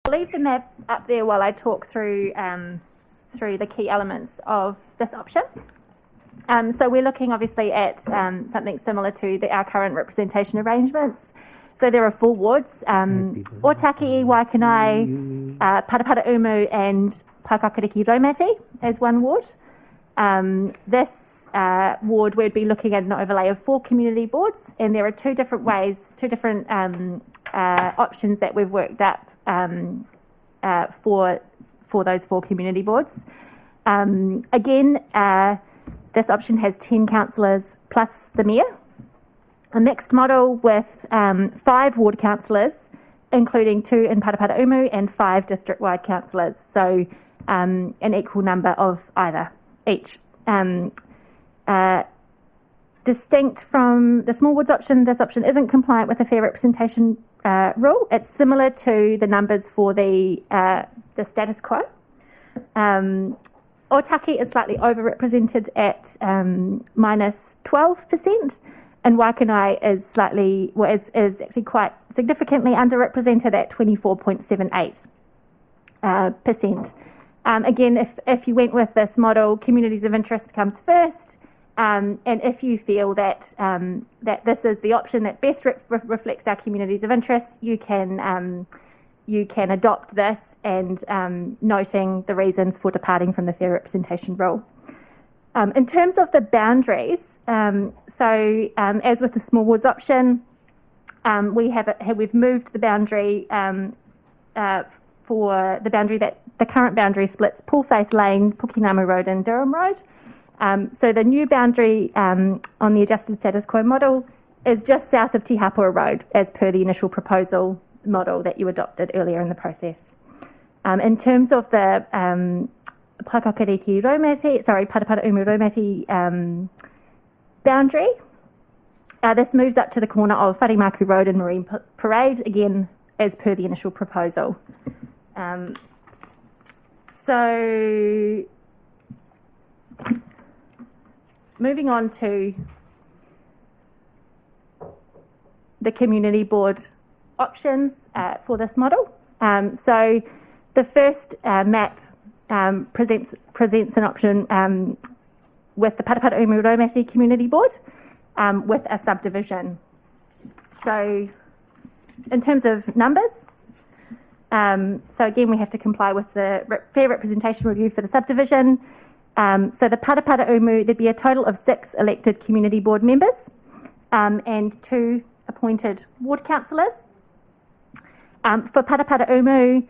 I'll leave the map up there while I talk through the key elements of this option. So we're looking obviously at something similar to our current representation arrangements. So there are 4 wards, Otaki, Waikanae, Paraparaumu and Paikakariki Raumati as one ward. This ward we'd be looking at an overlay of 4 community boards, and there are 2 different ways, 2 different options that we've worked up for those 4 community boards. Again, this option has 10 councillors plus the mayor. A mixed model with 5 ward councillors, including 2 in Paraparaumu and 5 district-wide councillors, so an equal number of either each. Distinct from the small wards option, this option isn't compliant with the fair representation rule. It's similar to the numbers for the status quo. Otaki is slightly overrepresented at minus 12%, and Waikanae is is actually quite significantly underrepresented at 24.78%. Again, if you went with this model, communities of interest comes first, and if you feel that that this is the option that best reflects our communities of interest, you can adopt this, and noting the reasons for departing from the fair representation rule. In terms of the boundaries, as with the small wards option, we've moved the boundary for the boundary that the current boundary splits Paul Faith Lane, Pukinamu Road and Durham Road. So the new boundary on the adjusted status quo model is just south of Te Hapua Road, as per the initial proposal model that you adopted earlier in the process. In terms of the Paraparaumu Raumati boundary, this moves up to the corner of Wharemaku Road and Marine Parade, again as per the initial proposal. So moving on to the community board options for this model. So the first map presents an option with the Paraparaumu Raumati Community Board with a subdivision. So in terms of numbers, so again we have to comply with the fair representation review for the subdivision. So the Paraparaumu, there'd be a total of 6 elected community board members and 2 appointed ward councillors. For Paraparaumu,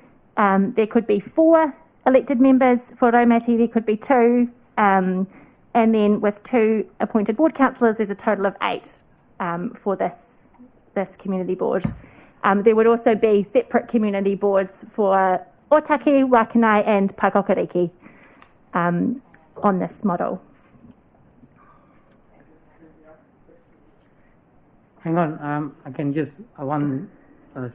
there could be 4 elected members. For Raumati, there could be 2. And then with 2 appointed ward councillors, there's a total of 8 for this community board. There would also be separate community boards for Otaki, Waikanae and Paikakariki on this model. Hang on, I can just want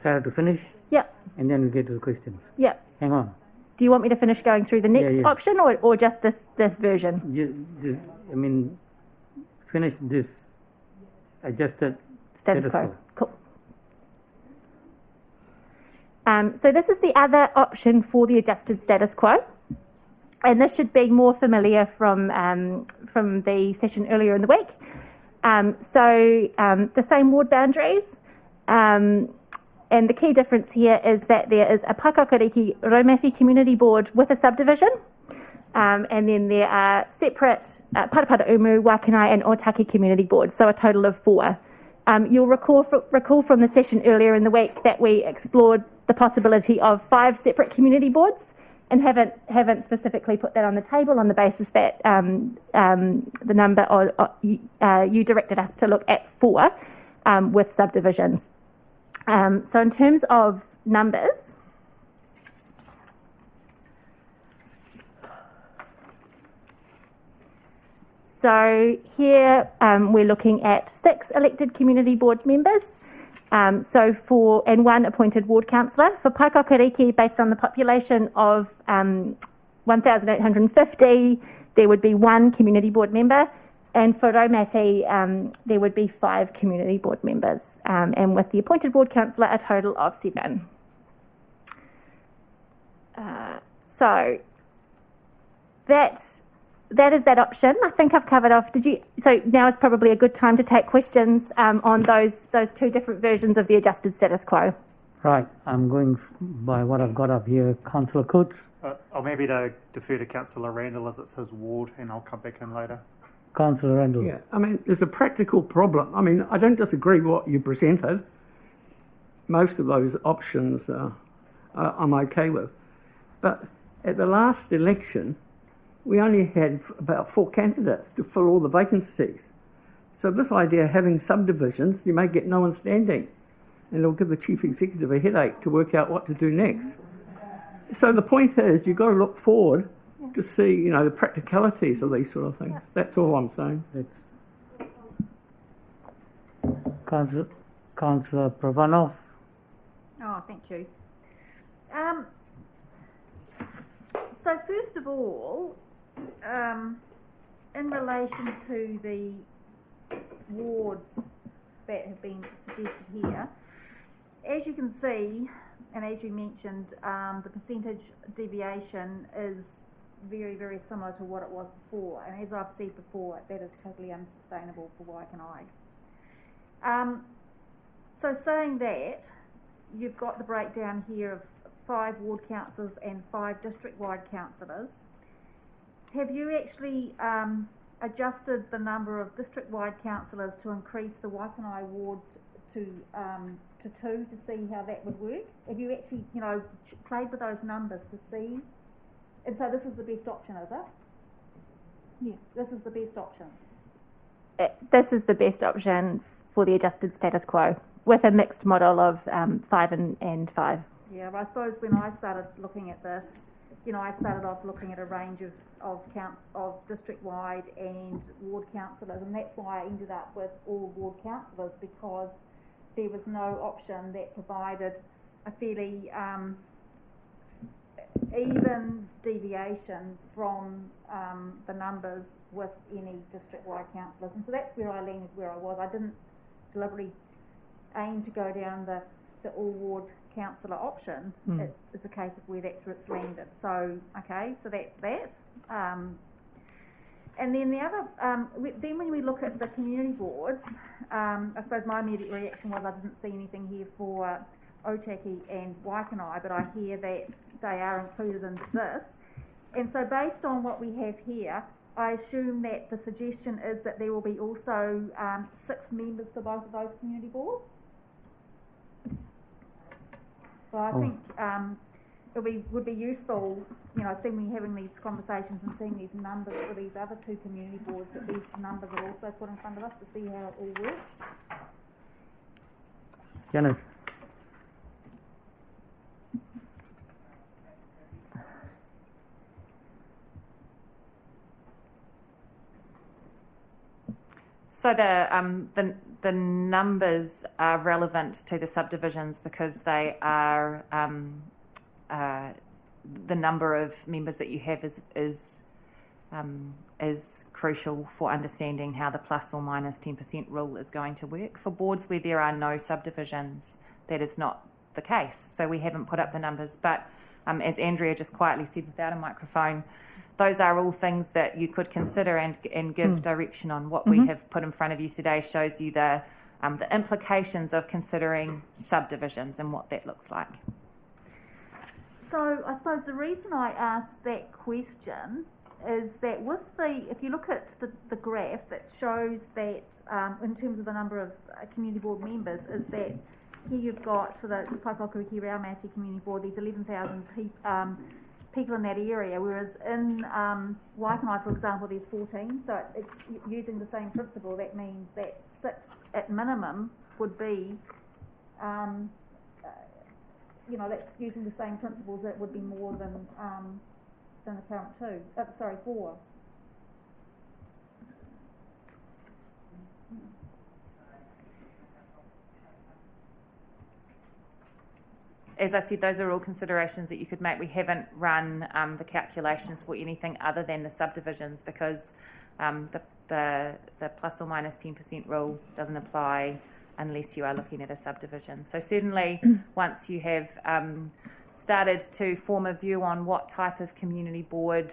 Sarah to finish. Yep. And then we'll get to the questions. Yep. Hang on. Do you want me to finish going through the next option or just this version? Finish this adjusted status quo. Cool. So this is the other option for the adjusted status quo. And this should be more familiar from the session earlier in the week. The same ward boundaries, and the key difference here is that there is a Paikakariki Raumati Community Board with a subdivision, and then there are separate Paraparaumu, Waikanae and Otaki Community Boards, so a total of 4. You'll recall from the session earlier in the week that we explored the possibility of 5 separate community boards, and haven't specifically put that on the table on the basis that the number you directed us to look at 4 with subdivisions. So in terms of numbers, so here we're looking at 6 elected community board members, and 1 appointed ward councillor. For Paikakariki, based on the population of 1,850, there would be 1 community board member, and for Raumati, there would be 5 community board members, and with the appointed ward councillor, a total of 7. So that is that option. I think I've covered off. So now is probably a good time to take questions on those two different versions of the adjusted status quo. Right, I'm going by what I've got up here. Councillor Coates. Or maybe to defer to Councillor Randall as it's his ward, and I'll come back in later. Councillor Randall. Yeah, I mean, there's a practical problem. I mean, I don't disagree with what you presented. Most of those options I'm okay with. But at the last election, we only had about 4 candidates to fill all the vacancies. So this idea of having subdivisions, you may get no one standing. And it'll give the chief executive a headache to work out what to do next. So the point is, you've got to look forward to see, the practicalities of these sort of things. That's all I'm saying. Councillor Pravanov. Oh, thank you. So first of all, in relation to the wards that have been suggested here, as you can see, and as you mentioned, the percentage deviation is very, very similar to what it was before. And as I've said before, that is totally unsustainable for Waikanae. So saying that, you've got the breakdown here of 5 ward councillors and 5 district-wide councillors. Have you actually adjusted the number of district-wide councillors to increase the Waikanae ward to 2 to see how that would work? Have you actually, played with those numbers to see? And so this is the best option, is it? Yeah, this is the best option. This is the best option for the adjusted status quo, with a mixed model of 5 and 5. Yeah, but I suppose when I started looking at this, I started off looking at a range of district-wide and ward councillors, and that's why I ended up with all ward councillors, because there was no option that provided a fairly even deviation from the numbers with any district-wide councillors. And so that's where I landed where I was. I didn't deliberately aim to go down the all-ward councillor option. It's a case of where it's landed. So, okay, so that's that. And then the other, then when we look at the community boards, I suppose my immediate reaction was I didn't see anything here for Otaki and Waikanae, but I hear that they are included in this. And so based on what we have here, I assume that the suggestion is that there will be also 6 members for both of those community boards. So I think it would be useful, seeing we having these conversations and seeing these numbers for these other 2 community boards, that these numbers are also put in front of us to see how it all works. Janice. So the numbers are relevant to the subdivisions because they are the number of members that you have is crucial for understanding how the plus or minus 10% rule is going to work. For boards where there are no subdivisions, that is not the case. So we haven't put up the numbers, but as Andrea just quietly said without a microphone, those are all things that you could consider and give direction on. What we have put in front of you today shows you the implications of considering subdivisions and what that looks like. So I suppose the reason I asked that question is that if you look at the graph, it shows that in terms of the number of community board members, is that here you've got for the Papakuhi Raumati Community Board, there's 11,000 people in that area, whereas in Waikanae, for example, there's 14. So it's using the same principle. That means that 6 at minimum would be, that's using the same principles. That would be more than the current 4. As I said, those are all considerations that you could make. We haven't run the calculations for anything other than the subdivisions because the plus or minus 10% rule doesn't apply unless you are looking at a subdivision. So certainly once you have started to form a view on what type of community board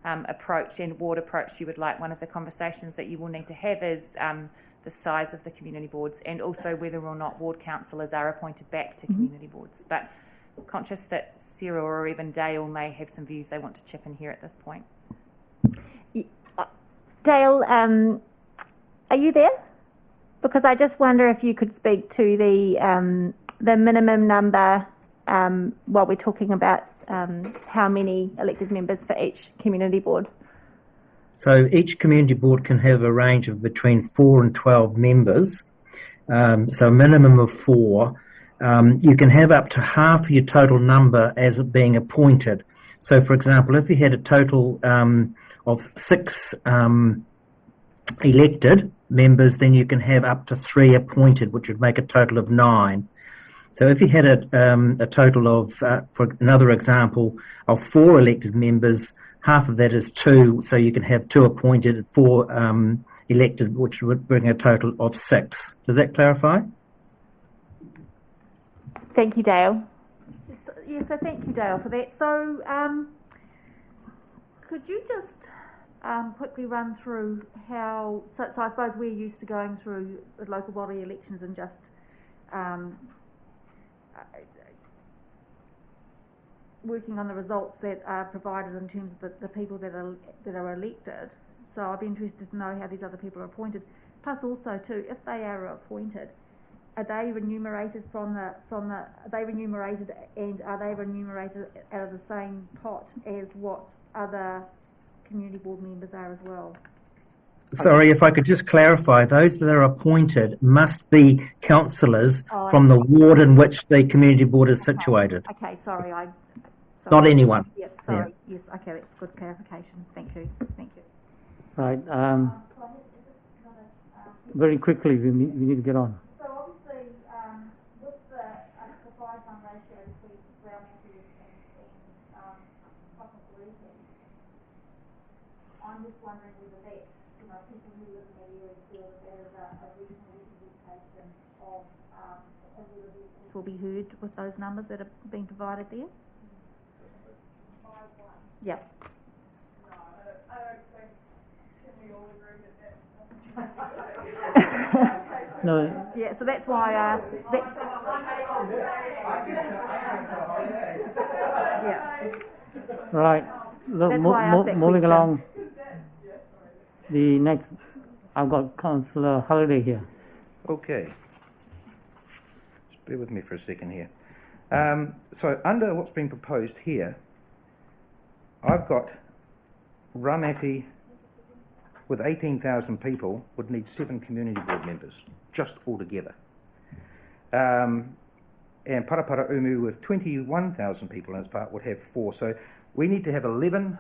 approach and ward approach you would like. One of the conversations that you will need to have is the size of the community boards, and also whether or not ward councillors are appointed back to community boards. But conscious that Sarah or even Dale may have some views they want to chip in here at this point. Dale, are you there? Because I just wonder if you could speak to the minimum number while we're talking about how many elected members for each community board. So each community board can have a range of between 4 and 12 members, so a minimum of 4. You can have up to half your total number as it being appointed. So, for example, if you had a total of 6 elected members, then you can have up to 3 appointed, which would make a total of 9. So if you had a total of, for another example, of 4 elected members, half of that is 2, so you can have 2 appointed, 4 elected, which would bring a total of 6. Does that clarify? Thank you, Dale. So thank you, Dale, for that. So could you just quickly run through how, so I suppose we're used to going through the local body elections and just working on the results that are provided in terms of the people that are elected. So I'd be interested to know how these other people are appointed. Plus also too, if they are appointed, are they remunerated are they remunerated out of the same pot as what other community board members are as well? Sorry, if I could just clarify, those that are appointed must be councillors from the ward in which the community board is situated. Okay, sorry. Not anyone. Yep, sorry. Yeah. Yes, okay, that's good clarification. Thank you. Right. Very quickly, we need to get on. So obviously, with the 5-1 ratio between Brown Matthews and Kāpiti, I'm just wondering whether that, people who live in that area feel that there is a reasonable representation of whether this will be heard with those numbers that are being provided there. Yep. No, I don't think, can we all agree that No. Yeah, so that's why I asked. Yeah. Right. Look, That's why I asked that moving question. along. The next, I've got Councillor Halliday here. Okay. Just bear with me for a second here. So under what's been proposed here, I've got Ramati with 18,000 people would need 7 community board members, just altogether. And Parapara Umu with 21,000 people in its part would have 4. So we need to have 11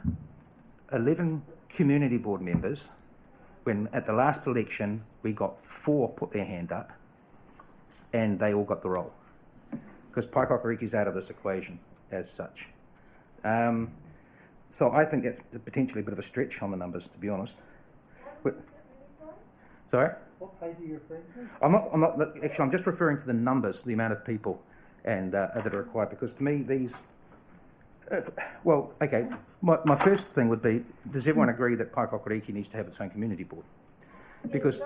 community board members, when at the last election we got 4 put their hand up and they all got the role. Because Paikokariki's out of this equation as such. So I think that's potentially a bit of a stretch on the numbers, to be honest. Sorry? What page are you referring to? I'm not, actually, I'm just referring to the numbers, the amount of people and that are required, because to me these, well, okay, my first thing would be, does everyone agree that Paikokiriki needs to have its own community board? Because,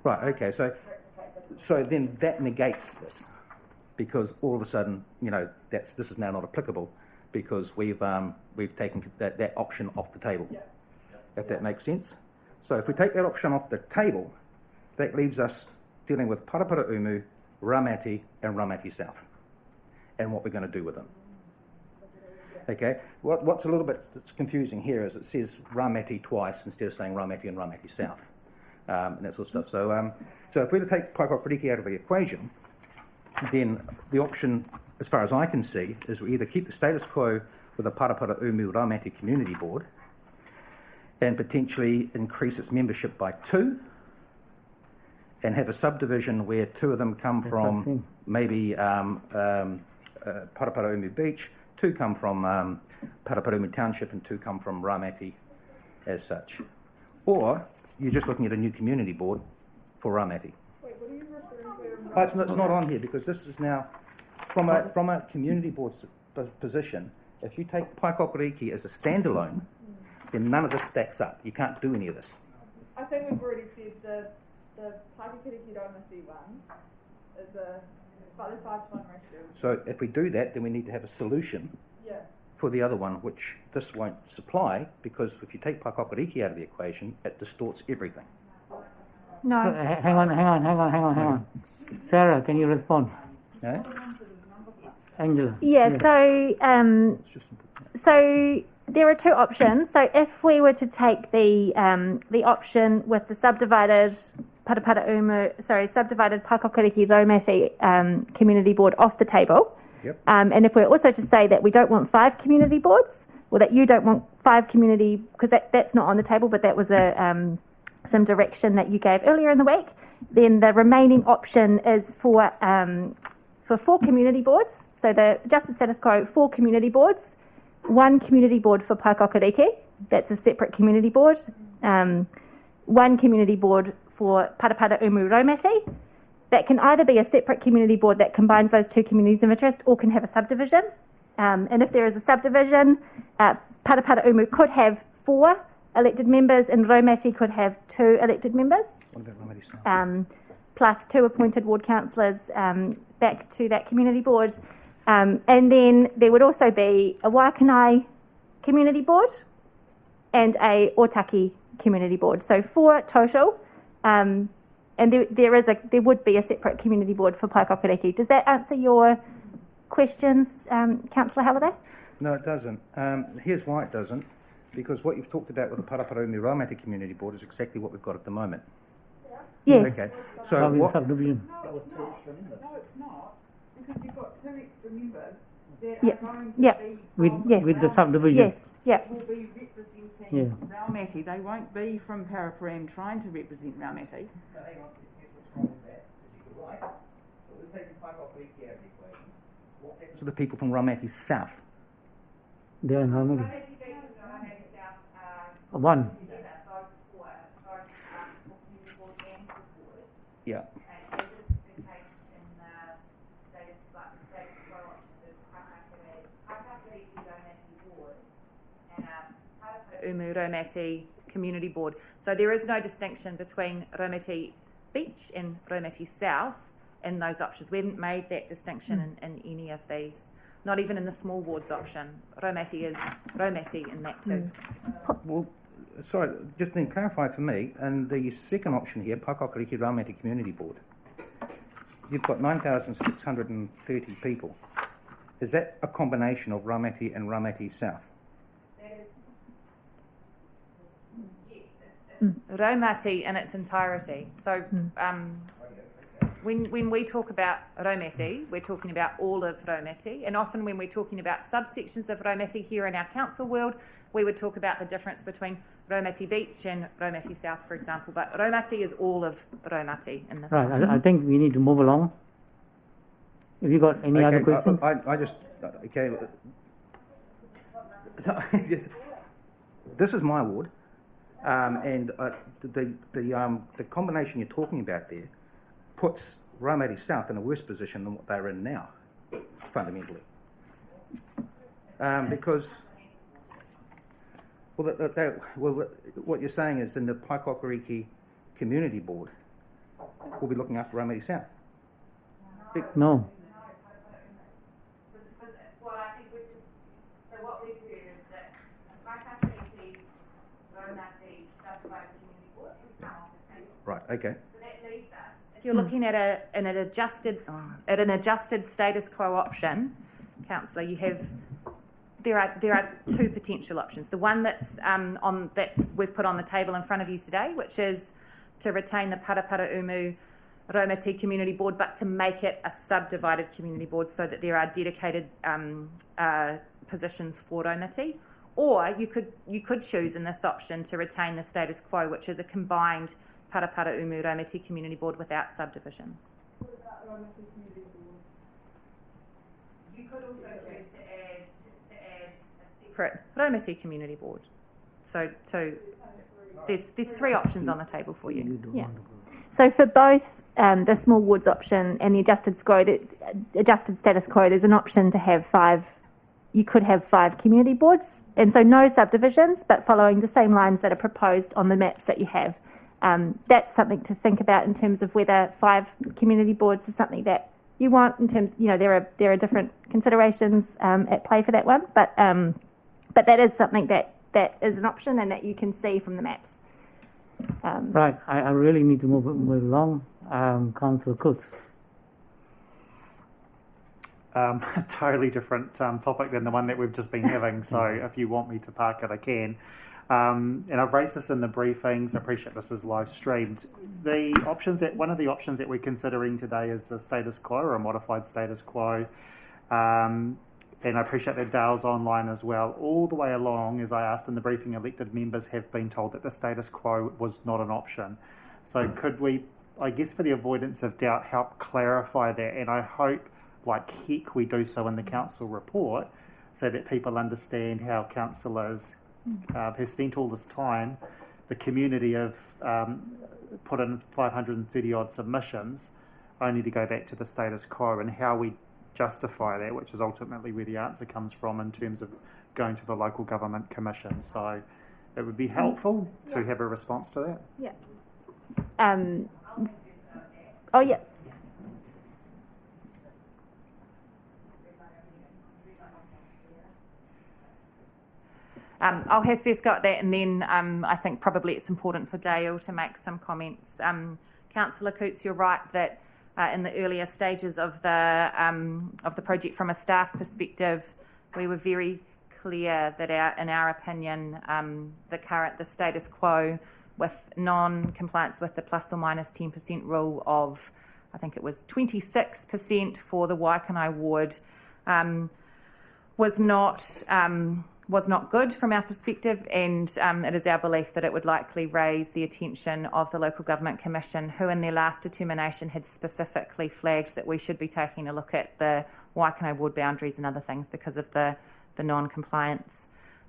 right, okay, so then that negates this, because all of a sudden, this is now not applicable, because we've taken that option off the table, if that makes sense. So if we take that option off the table, that leaves us dealing with Parapara Umu, Ramati and Ramati South, and what we're going to do with them. Okay, what's a little bit confusing here is it says Ramati twice instead of saying Ramati and Ramati South, and that sort of stuff. So if we were to take Paikokiriki out of the equation, then the option, as far as I can see, is we either keep the status quo with a Parapara Umu Ramati Community Board and potentially increase its membership by 2 and have a subdivision where 2 of them come from maybe Parapara Umu Beach, 2 come from Parapara Umu Township and 2 come from Ramati as such. Or you're just looking at a new community board for Ramati. Wait, what are you referring to? Oh, it's not on here because this is now from a community board's position, if you take Paikokariki as a standalone, then none of this stacks up. You can't do any of this. I think we've already said the Paikakiriki Raumati one is a 5-1 ratio. So if we do that, then we need to have a solution Yeah. for the other one, which this won't supply, because if you take Paikokariki out of the equation, it distorts everything. No. Hang on. Sarah, can you respond? Eh? Angela. Yeah, Yes. So there are two options. So if we were to take the option with the subdivided subdivided Paikokariki Raumati community board off the table, Yep. and if we're also to say that we don't want 5 community boards, or that you don't want 5 community, because that's not on the table, but that was some direction that you gave earlier in the week, then the remaining option is for 4 community boards. So the adjusted status quo, 4 community boards, 1 community board for Paikokariki, that's a separate community board, 1 community board for Parapara Umu Raumati. That can either be a separate community board that combines those 2 communities of interest, or can have a subdivision. And if there is a subdivision, Parapara Umu could have 4 elected members, and Raumati could have 2 elected members. What about Raumati South? Plus 2 appointed ward councillors back to that community board. And then there would also be a Waikanae community board and a Otaki community board. So 4 total. And there would be a separate community board for Paikokariki. Does that answer your questions, Councillor Halliday? No, it doesn't. Here's why it doesn't. Because what you've talked about with the Parapara Umu Raumati Community Board is exactly what we've got at the moment. Yes. Okay. So what? Subdivision. No, it's not, because you've got 2 extra members that Yeah. are going to Yeah. be With from the subdivision. Yes. Yeah. will be representing Yeah. Raumati. They won't be from Paraparam trying to represent Raumati. So the people from Raumati South. They are in harmony. 1. Yeah. Umu Raumati Community Board. So there is no distinction between Raumati Beach and Raumati South in those options. We haven't made that distinction in any of these, not even in the small wards option. Raumati is Raumati in that too. Well, sorry, just then clarify for me, and the second option here, Paikokariki Raumati Community Board, you've got 9,630 people. Is that a combination of Raumati and Raumati South? Raumati in its entirety. So when we talk about Raumati, we're talking about all of Raumati, and often when we're talking about subsections of Raumati here in our council world, we would talk about the difference between Raumati Beach and Raumati South, for example, but Raumati is all of Raumati in this Right, one. I think we need to move along. Have you got any other questions? I just, okay. This is my ward, and the combination you're talking about there puts Raumati South in a worse position than what they're in now, fundamentally. Because, what you're saying is in the Paikokariki Community Board, we'll be looking after Raumati South. No. Right, okay. If you're looking at an adjusted status quo option, Councillor, there are 2 potential options. The one that we've put on the table in front of you today, which is to retain the Parapara Umu Raumati Community Board, but to make it a subdivided community board so that there are dedicated positions for Raumati. Or you could choose in this option to retain the status quo, which is a combined Parapara Umu Raumati Community Board without subdivisions. What about Raumati Community Board? You could also choose to add a separate Raumati Community Board. So there's 3 options on the table for you. Yeah. So for both the small wards option and the adjusted status quo, there's an option to have 5. You could have 5 community boards, and so no subdivisions, but following the same lines that are proposed on the maps that you have. That's something to think about in terms of whether 5 community boards is something that you want. In terms, there are different considerations at play for that one, but that is something that is an option and that you can see from the maps. Right, I really need to move along. Councillor Coates. A totally different topic than the one that we've just been having, so if you want me to park it, I can. And I've raised this in the briefings. I appreciate this is live streamed. One of the options that we're considering today is the status quo, or a modified status quo. And I appreciate that Dale's online as well. All the way along, as I asked in the briefing, elected members have been told that the status quo was not an option. So could we, I guess for the avoidance of doubt, help clarify that? And I hope, like heck, we do so in the council report, so that people understand how councillors have spent all this time. The community have put in 530 odd submissions, only to go back to the status quo, and how we justify that, which is ultimately where the answer comes from in terms of going to the local government commission. So it would be helpful to have a response to that. Yeah. Oh yeah. I'll have first go at that, and then I think probably it's important for Dale to make some comments. Councillor Coates, you're right that in the earlier stages of the project, from a staff perspective, we were very clear that in our opinion, the status quo with non-compliance with the plus or minus 10% rule of, I think it was 26% for the Waikanae ward, was not good from our perspective, and it is our belief that it would likely raise the attention of the Local Government Commission, who in their last determination had specifically flagged that we should be taking a look at the Waikanae ward boundaries and other things because of the non-compliance.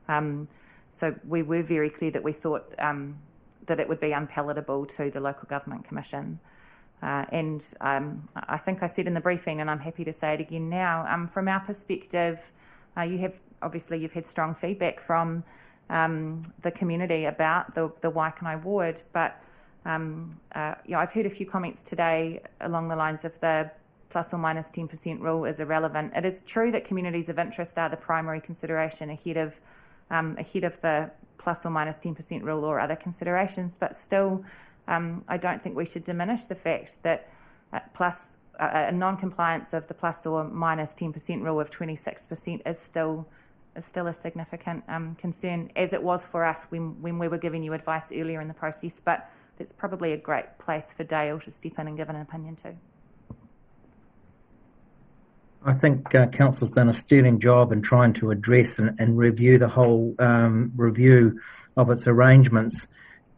So we were very clear that we thought that it would be unpalatable to the Local Government Commission. And I think I said in the briefing, and I'm happy to say it again now, from our perspective, you've had strong feedback from the community about the Waikanae ward, but I've heard a few comments today along the lines of the plus or minus 10% rule is irrelevant. It is true that communities of interest are the primary consideration ahead of the plus or minus 10% rule or other considerations, but still I don't think we should diminish the fact that a non-compliance of the plus or minus 10% rule of 26% is still a significant concern, as it was for us when we were giving you advice earlier in the process. But it's probably a great place for Dale to step in and give an opinion too. I think Council's done a sterling job in trying to address and review the whole review of its arrangements.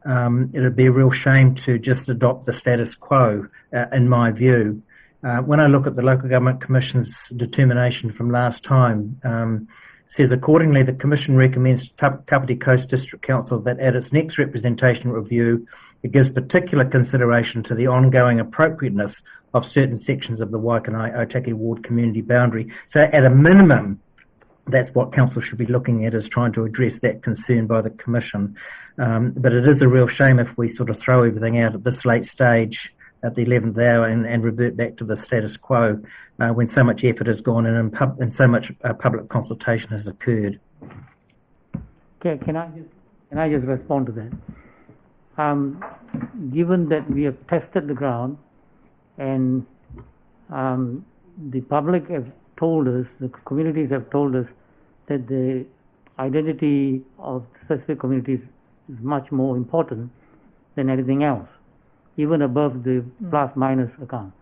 It would be a real shame to just adopt the status quo, in my view. When I look at the Local Government Commission's determination from last time, says accordingly the Commission recommends to Kāpiti Coast District Council that at its next representation review it gives particular consideration to the ongoing appropriateness of certain sections of the Waikanae Otaki Ward community boundary. So at a minimum, that's what Council should be looking at, is trying to address that concern by the Commission. But it is a real shame if we sort of throw everything out at this late stage at the 11th hour and revert back to the status quo when so much effort has gone in and so much public consultation has occurred. Okay, can I just respond to that? Given that we have tested the ground and the public have told us, the communities have told us that the identity of specific communities is much more important than anything else, even above the plus minus account.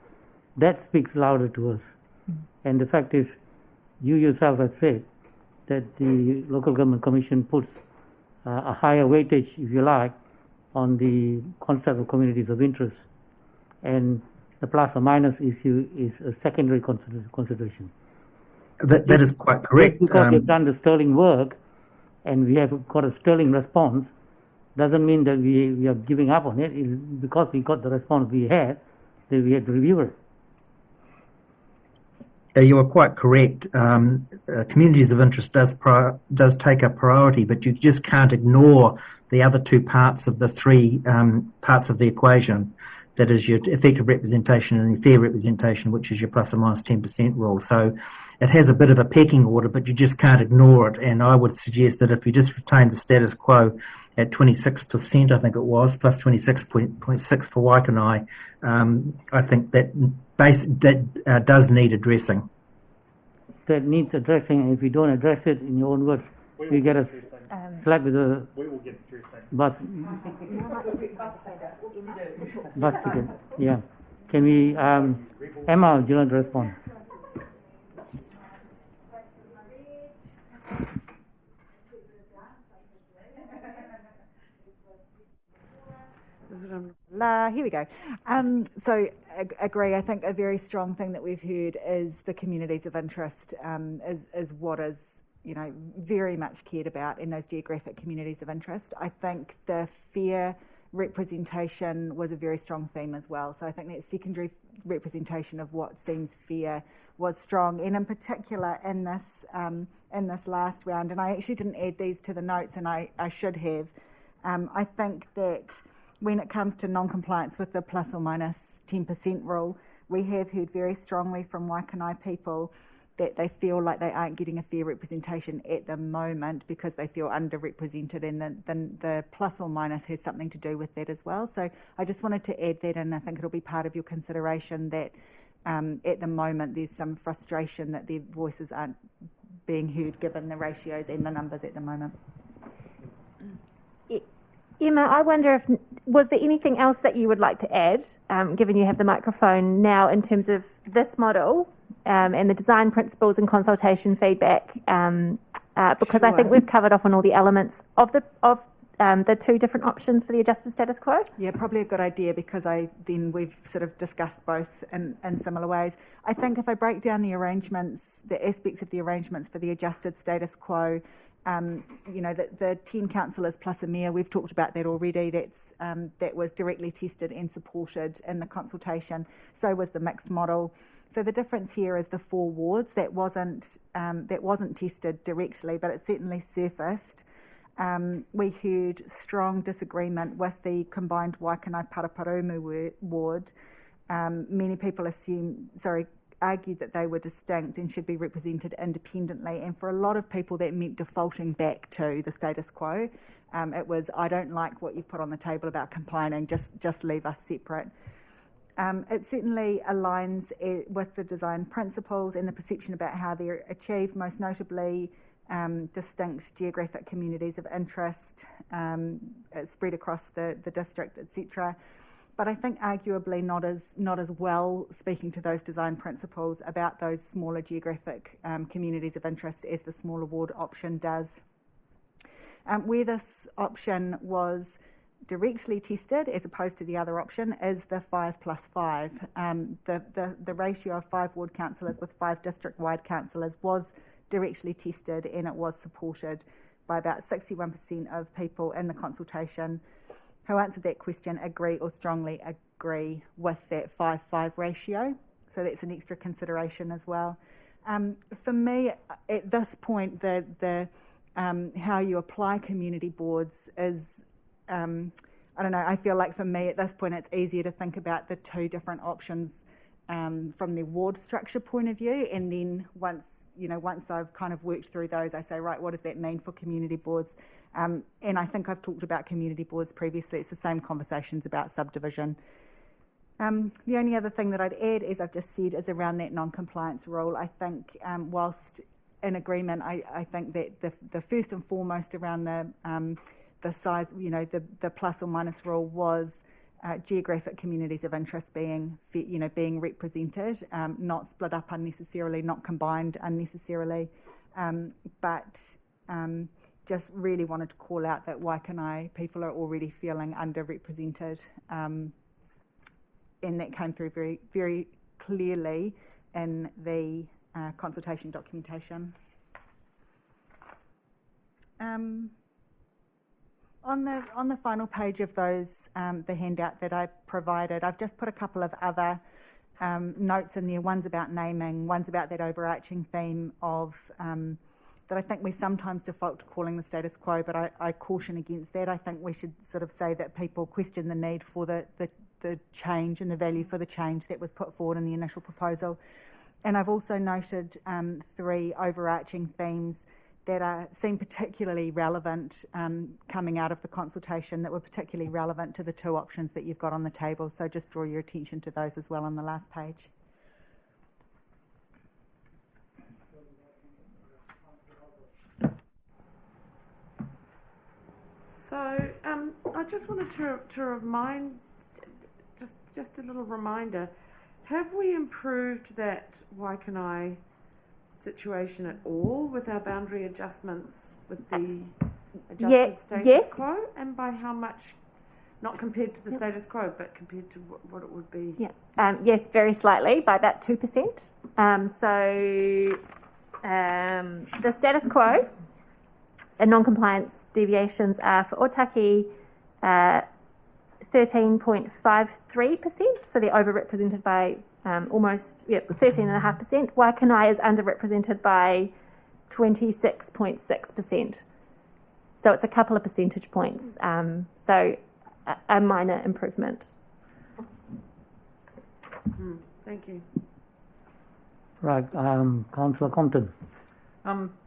That speaks louder to us. And the fact is, you yourself have said that the Local Government Commission puts a higher weightage, if you like, on the concept of communities of interest. And the plus or minus issue is a secondary consideration. That is quite correct. Because we've done the sterling work and we have got a sterling response, doesn't mean that we are giving up on it. It's because we got the response we had that we had to review it. You are quite correct. Communities of interest does take a priority, but you just can't ignore the other two parts of the three parts of the equation. That is your effective representation and your fair representation, which is your plus or minus 10% rule. So it has a bit of a pecking order, but you just can't ignore it. And I would suggest that if you just retain the status quo at 26%, I think it was, plus 26.6 for Waikanae, I think that does need addressing. That needs addressing, and if you don't address it, in your own words, you get a slap with a bus ticket. Yeah. Can we, Emma, do you want to respond? Here we go. Agree. I think a very strong thing that we've heard is the communities of interest is what is, very much cared about in those geographic communities of interest. I think the fair representation was a very strong theme as well. So I think that secondary representation of what seems fair was strong, and in particular in this last round. And I actually didn't add these to the notes, and I should have. I think that when it comes to non-compliance with the plus or minus 10% rule, we have heard very strongly from Waikanae people that they feel like they aren't getting a fair representation at the moment because they feel underrepresented, and the plus or minus has something to do with that as well. So I just wanted to add that, and I think it'll be part of your consideration that at the moment there's some frustration that their voices aren't being heard given the ratios and the numbers at the moment. Emma, I wonder was there anything else that you would like to add, given you have the microphone now, in terms of this model and the design principles and consultation feedback? Because Sure. I think we've covered off on all the elements of the two different options for the adjusted status quo. Yeah, probably a good idea, because we've sort of discussed both in similar ways. I think if I break down the arrangements, the aspects of the arrangements for the adjusted status quo, the 10 councillors plus a mayor, we've talked about that already. That was directly tested and supported in the consultation. So was the mixed model. So the difference here is the 4 wards. That wasn't tested directly, but it certainly surfaced. We heard strong disagreement with the combined Waikanae Paraparumu ward. Many people argued that they were distinct and should be represented independently, and for a lot of people that meant defaulting back to the status quo. It was, I don't like what you've put on the table about combining, just leave us separate. It certainly aligns with the design principles and the perception about how they're achieved, most notably distinct geographic communities of interest spread across the district, etc. But I think arguably not as well speaking to those design principles about those smaller geographic communities of interest as the smaller ward option does. Where this option was directly tested as opposed to the other option is the 5+5. The ratio of 5 ward councillors with 5 district-wide councillors was directly tested, and it was supported by about 61% of people in the consultation who answered that question agree or strongly agree with that 5-5 ratio. So that's an extra consideration as well. For me, at this point, the how you apply community boards is, I don't know, I feel like for me at this point it's easier to think about the 2 different options from the ward structure point of view, and then once I've kind of worked through those, I say, right, what does that mean for community boards? And I think I've talked about community boards previously. It's the same conversations about subdivision. The only other thing that I'd add, as I've just said, is around that non-compliance rule. I think whilst in agreement, I think that the first and foremost around the size, the plus or minus rule was geographic communities of interest being represented, not split up unnecessarily, not combined unnecessarily, but just really wanted to call out that Waikanae people are already feeling underrepresented, and that came through very, very clearly in the consultation documentation. On the final page of those, the handout that I provided, I've just put a couple of other notes in there. One's about naming, one's about that overarching theme of that I think we sometimes default to calling the status quo, but I caution against that. I think we should sort of say that people question the need for the change and the value for the change that was put forward in the initial proposal. And I've also noted 3 overarching themes that seem particularly relevant coming out of the consultation, that were particularly relevant to the 2 options that you've got on the table. So just draw your attention to those as well on the last page. So I just wanted to remind, just a little reminder, have we improved that Waikanae situation at all with our boundary adjustments with the adjusted status quo, and by how much? Not compared to the status quo, but compared to what it would be. Yeah. Yes, very slightly, by about 2%. The status quo and non-compliance deviations are for Otaki 13.53%, so they're overrepresented by almost 13.5%. Waikanae is underrepresented by 26.6%. So it's a couple of percentage points. So a minor improvement. Thank you. Right, Councillor Compton.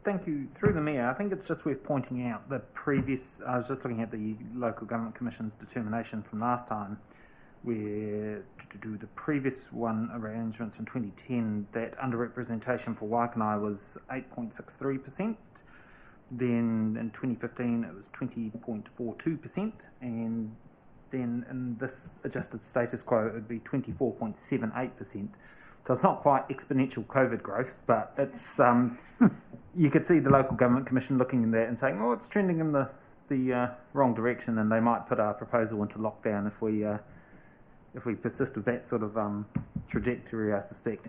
Thank you. Through the Mayor, I think it's just worth pointing out the previous, I was just looking at the Local Government Commission's determination from last time, where to do the previous one arrangements from 2010, that underrepresentation for Waikanae was 8.63%. Then in 2015 it was 20.42%, and then in this adjusted status quo it would be 24.78%. So it's not quite exponential COVID growth, but it's you could see the Local Government Commission looking at that and saying, oh, it's trending in the wrong direction, and they might put our proposal into lockdown if we persist with that sort of trajectory, I suspect.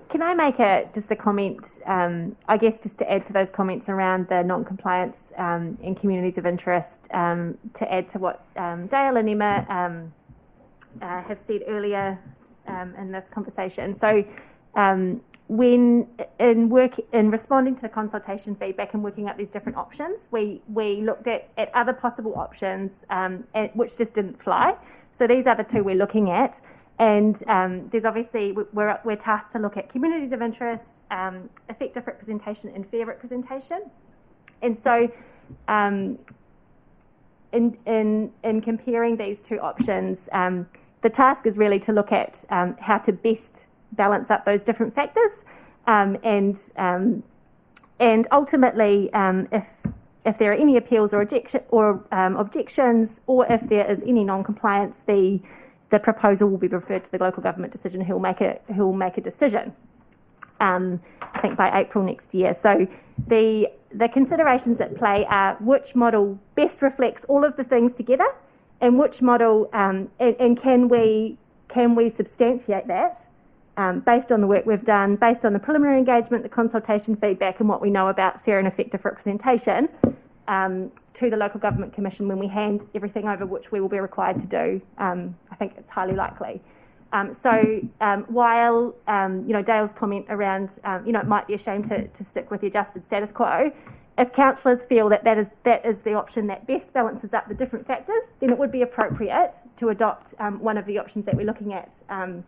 Can I make just a comment, I guess just to add to those comments around the non-compliance in communities of interest, to add to what Dale and Emma have said earlier in this conversation. So when in responding to the consultation feedback and working up these different options, we looked at other possible options which just didn't fly. So these are the 2 we're looking at. And there's obviously, we're tasked to look at communities of interest, effective representation and fair representation. And so in comparing these 2 options, the task is really to look at how to best balance up those different factors. And ultimately, if there are any appeals or objections, or if there is any non-compliance, the proposal will be referred to the local government decision, who will make a decision, I think by April next year. So the considerations at play are which model best reflects all of the things together, and which model, and can we substantiate that based on the work we've done, based on the preliminary engagement, the consultation feedback, and what we know about fair and effective representation, to the Local Government Commission when we hand everything over, which we will be required to do. I think it's highly likely. While Dale's comment around it might be a shame to stick with the adjusted status quo, if councillors feel that is the option that best balances up the different factors, then it would be appropriate to adopt one of the options that we're looking at. On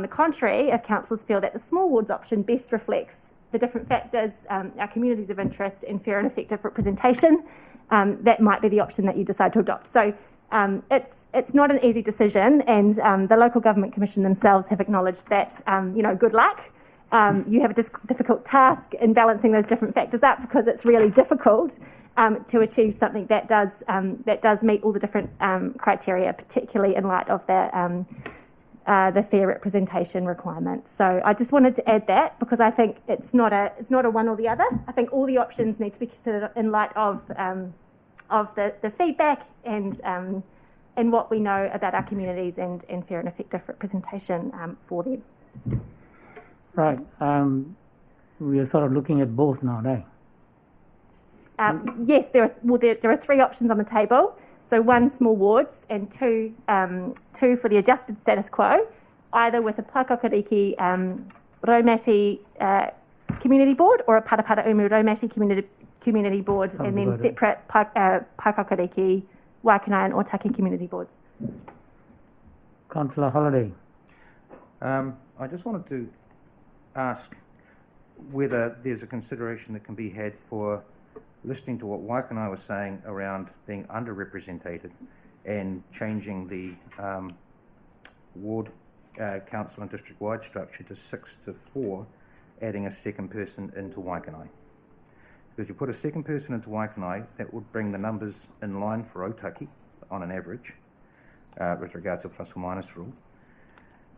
the contrary, if councillors feel that the small wards option best reflects the different factors, our communities of interest, and fair and effective representation, that might be the option that you decide to adopt. So it's not an easy decision, and the Local Government Commission themselves have acknowledged that, good luck. You have a difficult task in balancing those different factors up, because it's really difficult to achieve something that does meet all the different criteria, particularly in light of the fair representation requirement. So I just wanted to add that, because I think it's not a one or the other. I think all the options need to be considered in light of the feedback and what we know about our communities and fair and effective representation for them. Right. We are sort of looking at both now, right? Yes, there are three options on the table. So 1 small wards and two for the adjusted status quo, either with a Paekakariki Raumati community board or a Paraparaumu Raumati community board, and then separate Paekakariki, Waikanae and Ōtaki community boards. Councillor Holiday. I just wanted to ask whether there's a consideration that can be had for listening to what Waikanae was saying around being underrepresented and changing the ward council and district-wide structure to 6 to 4, adding a second person into Waikanae. Because you put a second person into Waikanae, that would bring the numbers in line for Ōtaki on an average, with regard to plus or minus rule.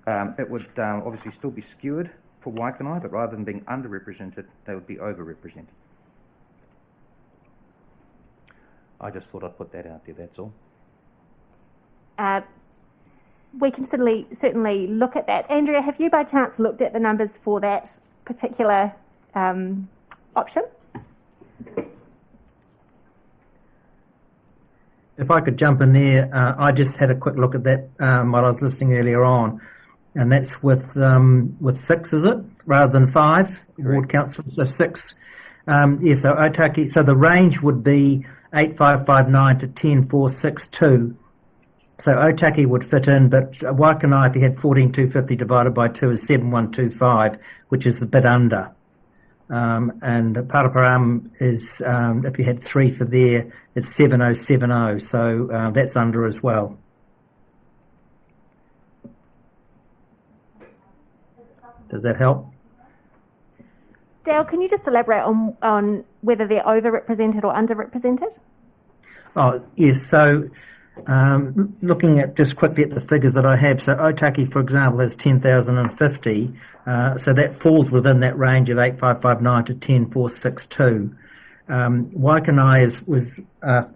It would obviously still be skewed for Waikanae, but rather than being underrepresented, they would be overrepresented. I just thought I'd put that out there, that's all. We can certainly look at that. Andrea, have you by chance looked at the numbers for that particular option? If I could jump in there, I just had a quick look at that while I was listening earlier on, and that's with 6, is it, rather than 5? Correct. Ward councillors, so 6. Yeah, so Ōtaki, so the range would be 8559 to 10462. So Ōtaki would fit in, but Waikanae, if you had 14250 divided by 2, is 7125, which is a bit under. And Paraparaumu is, if you had 3 for there, it's 7070, so that's under as well. Does that help? Dale, can you just elaborate on whether they're overrepresented or underrepresented? Oh, yes, so looking at just quickly at the figures that I have, so Ōtaki, for example, has 10,050, so that falls within that range of 8559 to 10462. Waikanae was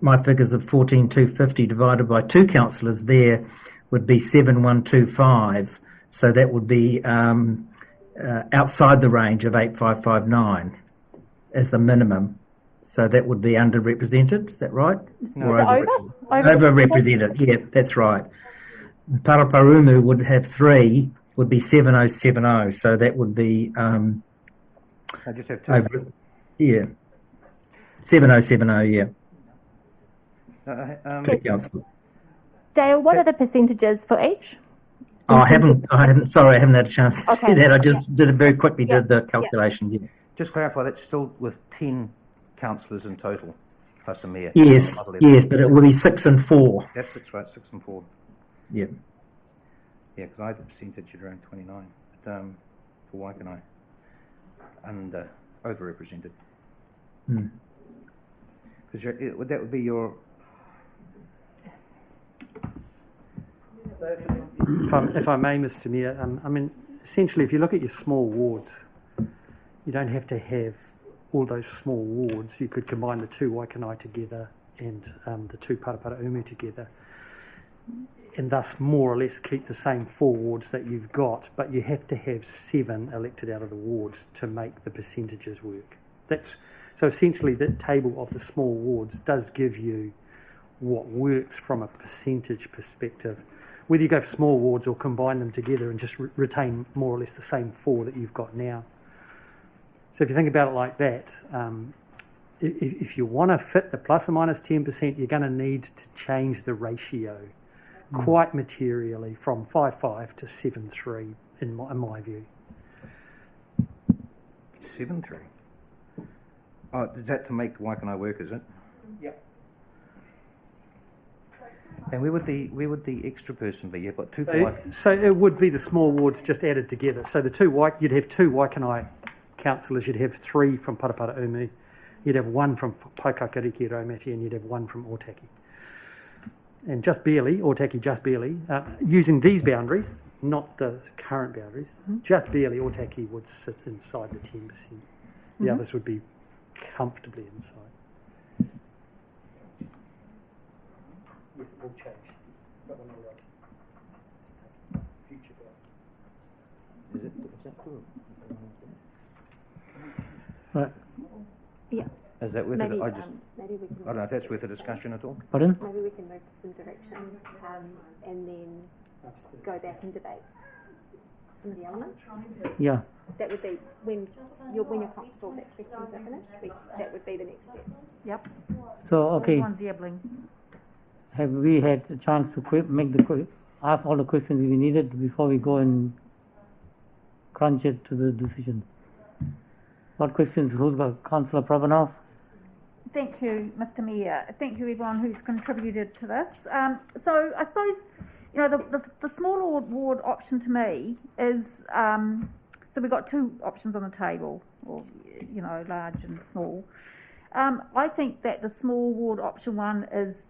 my figures of 14,250 divided by 2 councillors there would be 7125, so that would be outside the range of 8559 as the minimum. So that would be underrepresented, is that right? No. Or overrepresented, yeah, that's right. Paraparaumu would have 3, would be 7070, so that would be I just have 2. over, yeah. 7070, yeah. Dale, what are the percentages for each? Oh, I haven't had a chance to do that. I just did it very quickly, did the calculations, yeah. Just clarify, that's still with 10 councillors in total, plus a mayor. Yes, but it will be 6 and 4. That's right, 6 and 4. Yeah. Yeah, because I had the percentage at around 29 for Waikanae, and overrepresented. Because that would be your... If I may, Mr. Mayor, I mean, essentially, if you look at your small wards, you don't have to have all those small wards. You could combine the 2 Waikanae together and the 2 Paraparaumu together, and thus more or less keep the same 4 wards that you've got, but you have to have 7 elected out of the wards to make the percentages work. So essentially that table of the small wards does give you what works from a percentage perspective. Whether you go for small wards or combine them together and just retain more or less the same 4 that you've got now. So if you think about it like that, if you want to fit the plus or minus 10%, you're going to need to change the ratio quite materially from 5.5 to 7.3 in my view. 7.3? Oh, is that to make Waikanae work, is it? Yep. And where would the extra person be? You've got 2 so it would be the small wards just added together. So the 2 you'd have 2 Waikanae councillors, you'd have 3 from Paraparaumu, you'd have 1 from Paekakariki Raumati, and you'd have 1 from Ōtaki. And just barely, Ōtaki just barely, using these boundaries, not the current boundaries, just barely Ōtaki would sit inside the 10%. The others would be comfortably inside. Yes, it will change. But we're not allowed to future is that true? Is that worth maybe, it? I just, maybe we can I don't know if that's worth a discussion at all. Pardon? maybe we can move to some direction and then go back and debate some of the elements. Yeah. That would be when you're comfortable that questions are finished. That would be the next step. Yep. So, okay, Everyone's yabbling. have we had a chance to ask all the questions we needed before we go and crunch it to the decision? What questions? Who's got? Councillor Prabhanov? Thank you, Mr. Mayor. Thank you, everyone who's contributed to this. So I suppose, you know, the smaller ward option to me is, so we've got two options on the table, or, you know, large and small. I think that the small ward option one is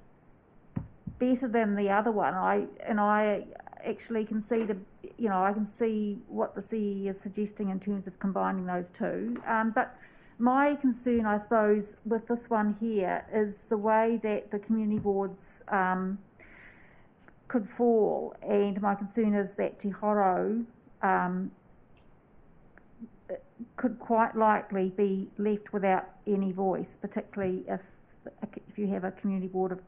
better than the other one. I actually can see I can see what the CE is suggesting in terms of combining those two. But my concern, I suppose, with this one here is the way that the community boards could fall, and my concern is that Te Horo could quite likely be left without any voice, particularly if you have a community board of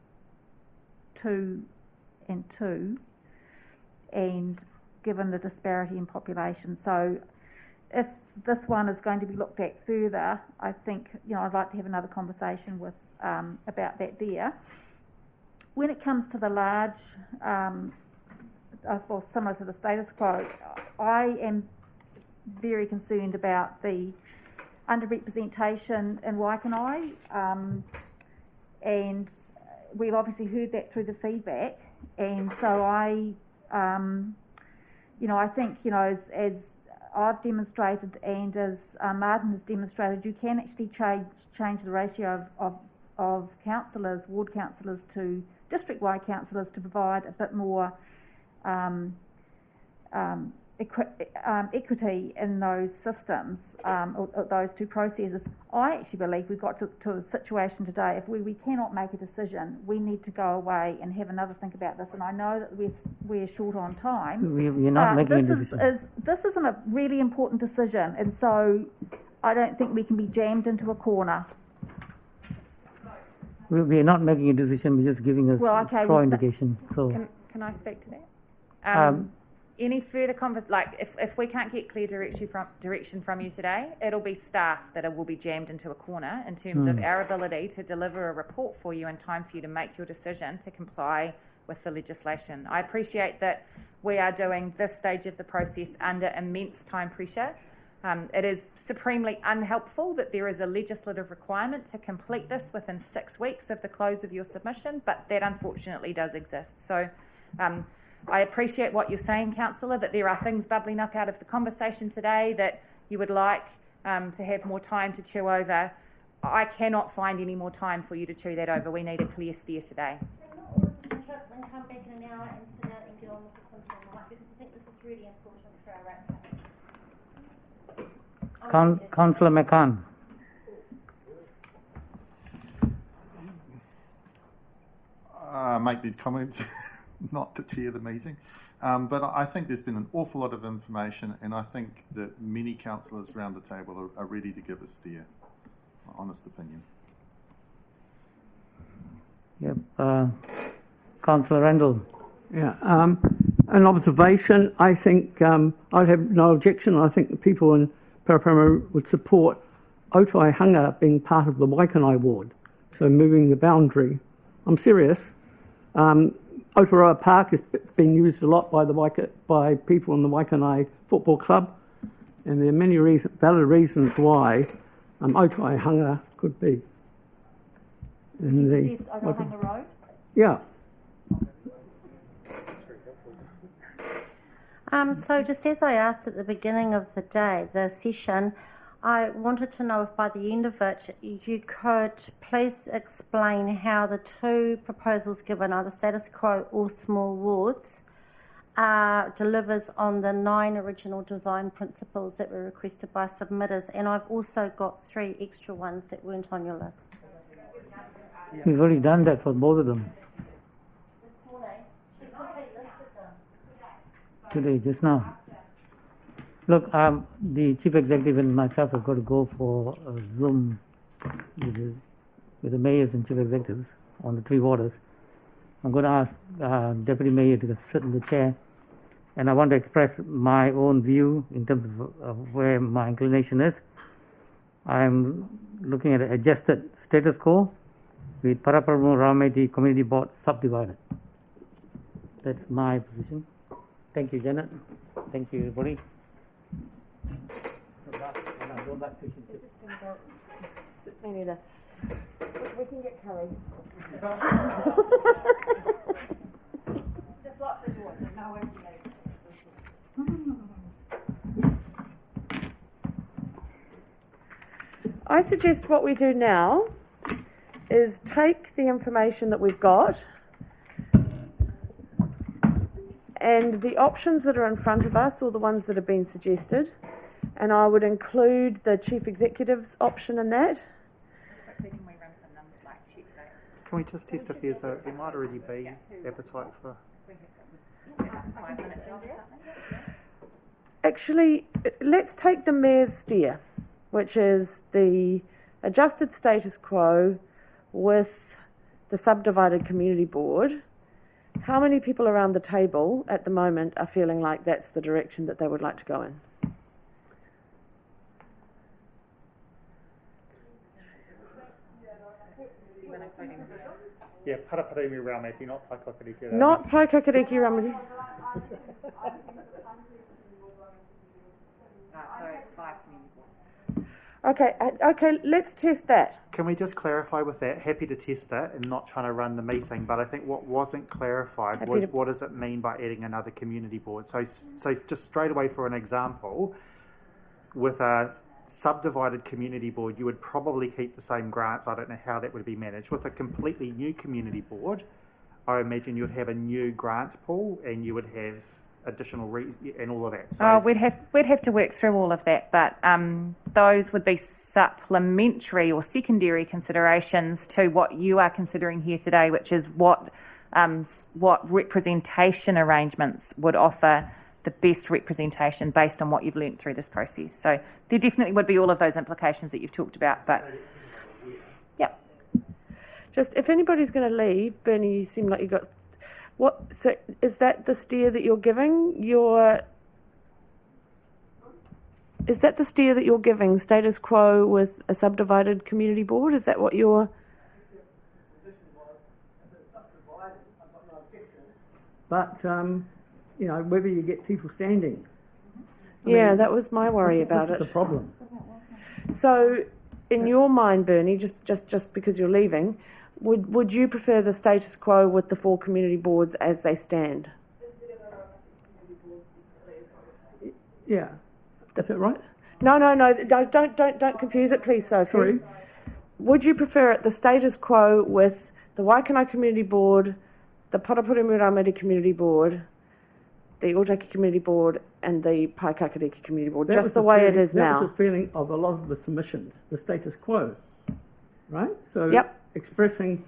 2 and 2, and given the disparity in population. So if this one is going to be looked at further, I think, you know, I'd like to have another conversation with about that there. When it comes to the large, I suppose similar to the status quo, I am very concerned about the underrepresentation in Waikanae, and we've obviously heard that through the feedback, and so I think, you know, as I've demonstrated and as Martin has demonstrated, you can actually change the ratio of councillors, ward councillors to district-wide councillors to provide a bit more equity in those systems, or those two processes. I actually believe we've got to a situation today, if we cannot make a decision, we need to go away and have another think about this. And I know that we're short on time. We're not making a decision. This isn't a really important decision, and so I don't think we can be jammed into a corner. We're not making a decision, we're just giving a straw indication. So, Can I speak to that? Any further if we can't get clear direction from you today, it'll be staff that will be jammed into a corner in terms of our ability to deliver a report for you in time for you to make your decision to comply with the legislation. I appreciate that we are doing this stage of the process under immense time pressure. It is supremely unhelpful that there is a legislative requirement to complete this within 6 weeks of the close of your submission, but that unfortunately does exist. So I appreciate what you're saying, Councillor, that there are things bubbling up out of the conversation today that you would like to have more time to chew over. I cannot find any more time for you to chew that over. We need a clear steer today. And come back in an hour and sit out and get on with the something like, because I think this is really important for our ratepayer. Councillor McCann. Make these comments, not to chair the meeting, but I think there's been an awful lot of information, and I think that many councillors around the table are ready to give a steer. My honest opinion. Yep. Councillor Randall. Yeah. An observation. I think I'd have no objection. I think the people in Paraparaumu would support Otai Hanga being part of the Waikanae ward, so moving the boundary. I'm serious. Otaroa Park has been used a lot by people in the Waikanae Football Club, and there are many valid reasons why Otai Hanga could be. In the Otai Hanga Road? Yeah. So just as I asked at the beginning of the session, I wanted to know if by the end of it you could please explain how the two proposals given, either status quo or small wards, delivers on the 9 original design principles that were requested by submitters. And I've also got 3 extra ones that weren't on your list. We've already done that for both of them. Today, just now. Look, the Chief Executive and myself have got to go for a Zoom with the mayors and chief executives on the 3 waters. I'm going to ask Deputy Mayor to sit in the chair, and I want to express my own view in terms of where my inclination is. I'm looking at an adjusted status quo with Paraparaumu Raumati Community Board subdivided. That's my position. Thank you, Janet. Thank you, everybody. Me neither. We can get curry. Just lock the door, there's no way to leave. I suggest what we do now is take the information that we've got and the options that are in front of us, or the ones that have been suggested, and I would include the chief executive's option in that. Can we just test if there might already be appetite for... Actually, let's take the mayor's steer, which is the adjusted status quo with the subdivided community board. How many people around the table at the moment are feeling like that's the direction that they would like to go in? Yeah, Paraparaumu Raumati, not Paikākariki. Not Paikākariki Raumati. Okay, let's test that. Can we just clarify with that? Happy to test it and not trying to run the meeting, but I think what wasn't clarified was what does it mean by adding another community board? So just straight away for an example, with a subdivided community board, you would probably keep the same grants. I don't know how that would be managed. With a completely new community board, I imagine you would have a new grant pool and you would have additional and all of that. So we'd have to work through all of that, but those would be supplementary or secondary considerations to what you are considering here today, which is what representation arrangements would offer the best representation based on what you've learnt through this process. So there definitely would be all of those implications that you've talked about, but yep. Just if anybody's going to leave, Bernie, you seem like you've got what? So is that the steer that you're giving? Is that the steer that you're giving? Status quo with a subdivided community board? Is that what you're? But you know, whether you get people standing. Yeah, that was my worry about it. This is the problem. So, in your mind, Bernie, just because you're leaving, would you prefer the status quo with the 4 community boards as they stand? Yeah, is that right? No. Don't confuse it, please, Sophie. Sorry. Would you prefer it the status quo with the Waikanae Community Board, the Paraparaumu Raumati Community Board, the Otaki Community Board, and the Paikākariki Community Board, just the way it is now? That was the feeling of a lot of the submissions, the status quo, right? So yep. Expressing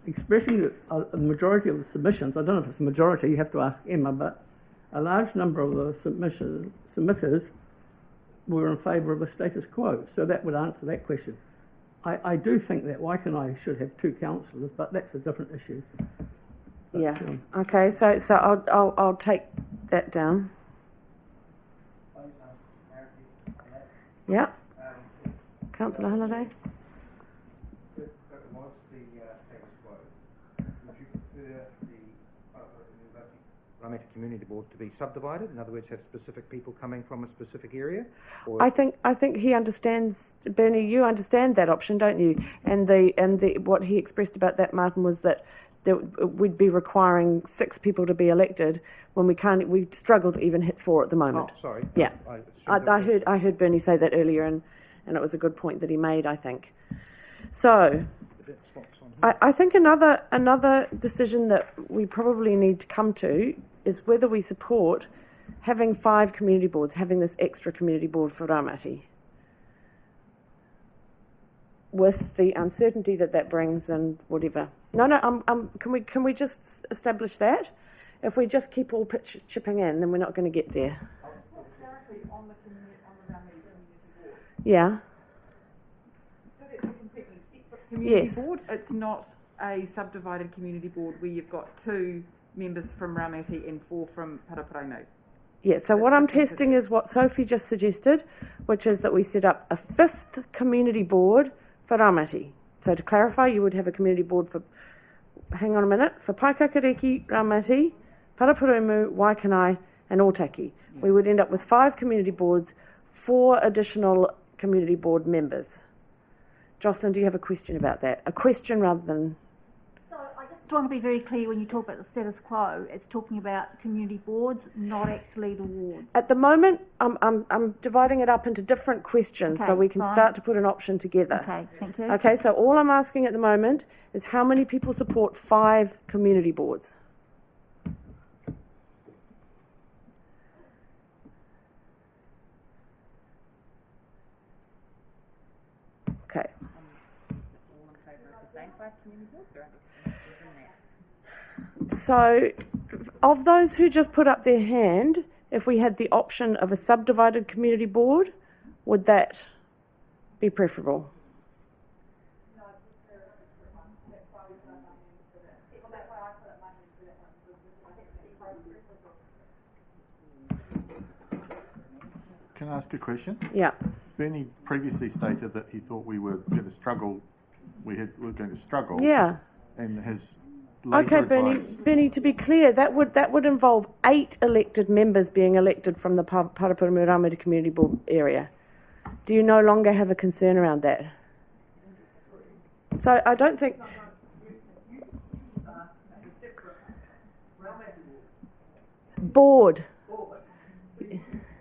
the majority of the submissions, I don't know if it's a majority, you have to ask Emma, but a large number of the submitters were in favour of a status quo, so that would answer that question. I do think that Waikanae should have 2 councillors, but that's a different issue. But, yeah. Okay. So I'll take that down. Yeah. Councillor Halliday. Raumati Community Board to be subdivided? In other words, have specific people coming from a specific area? Or I think he understands. Bernie, you understand that option, don't you? And what he expressed about that, Martin, was that we'd be requiring 6 people to be elected when we struggle to even hit 4 at the moment. Oh, sorry. Yeah, I heard Bernie say that earlier, and it was a good point that he made, I think. So, I think another decision that we probably need to come to is whether we support having 5 community boards, having this extra community board for Raumati, with the uncertainty that brings and whatever. No. Can we just establish that? If we just keep all chipping in, then we're not going to get there. On the Raumati community board. Yeah. So that's a completely community Yes. board. It's not a subdivided community board where you've got 2 members from Raumati and 4 from Paraparaumu. Yeah, so what I'm testing is what Sophie just suggested, which is that we set up a 5th community board for Raumati. So to clarify, you would have a community board for, hang on a minute, for Paikakariki, Raumati, Paraparaumu, Waikanae and Otaki. We would end up with 5 community boards, 4 additional community board members. Jocelyn, do you have a question about that? A question rather than... So I just want to be very clear when you talk about the status quo, it's talking about community boards, not actually the wards. At the moment, I'm dividing it up into different questions so Okay, we can fine. start to put an option together. Okay, thank you. Okay, so all I'm asking at the moment is how many people support 5 community boards? Okay. So, of those who just put up their hand, if we had the option of a subdivided community board, would that be preferable? Can I ask a question? Yeah. Bernie previously stated that he thought we were going to struggle. We were going to struggle. Yeah. And his later Okay, advice. Bernie, to be clear, that would involve 8 elected members being elected from the Paraparaumu Raumati Community Board area. Do you no longer have a concern around that? So I don't think... Board.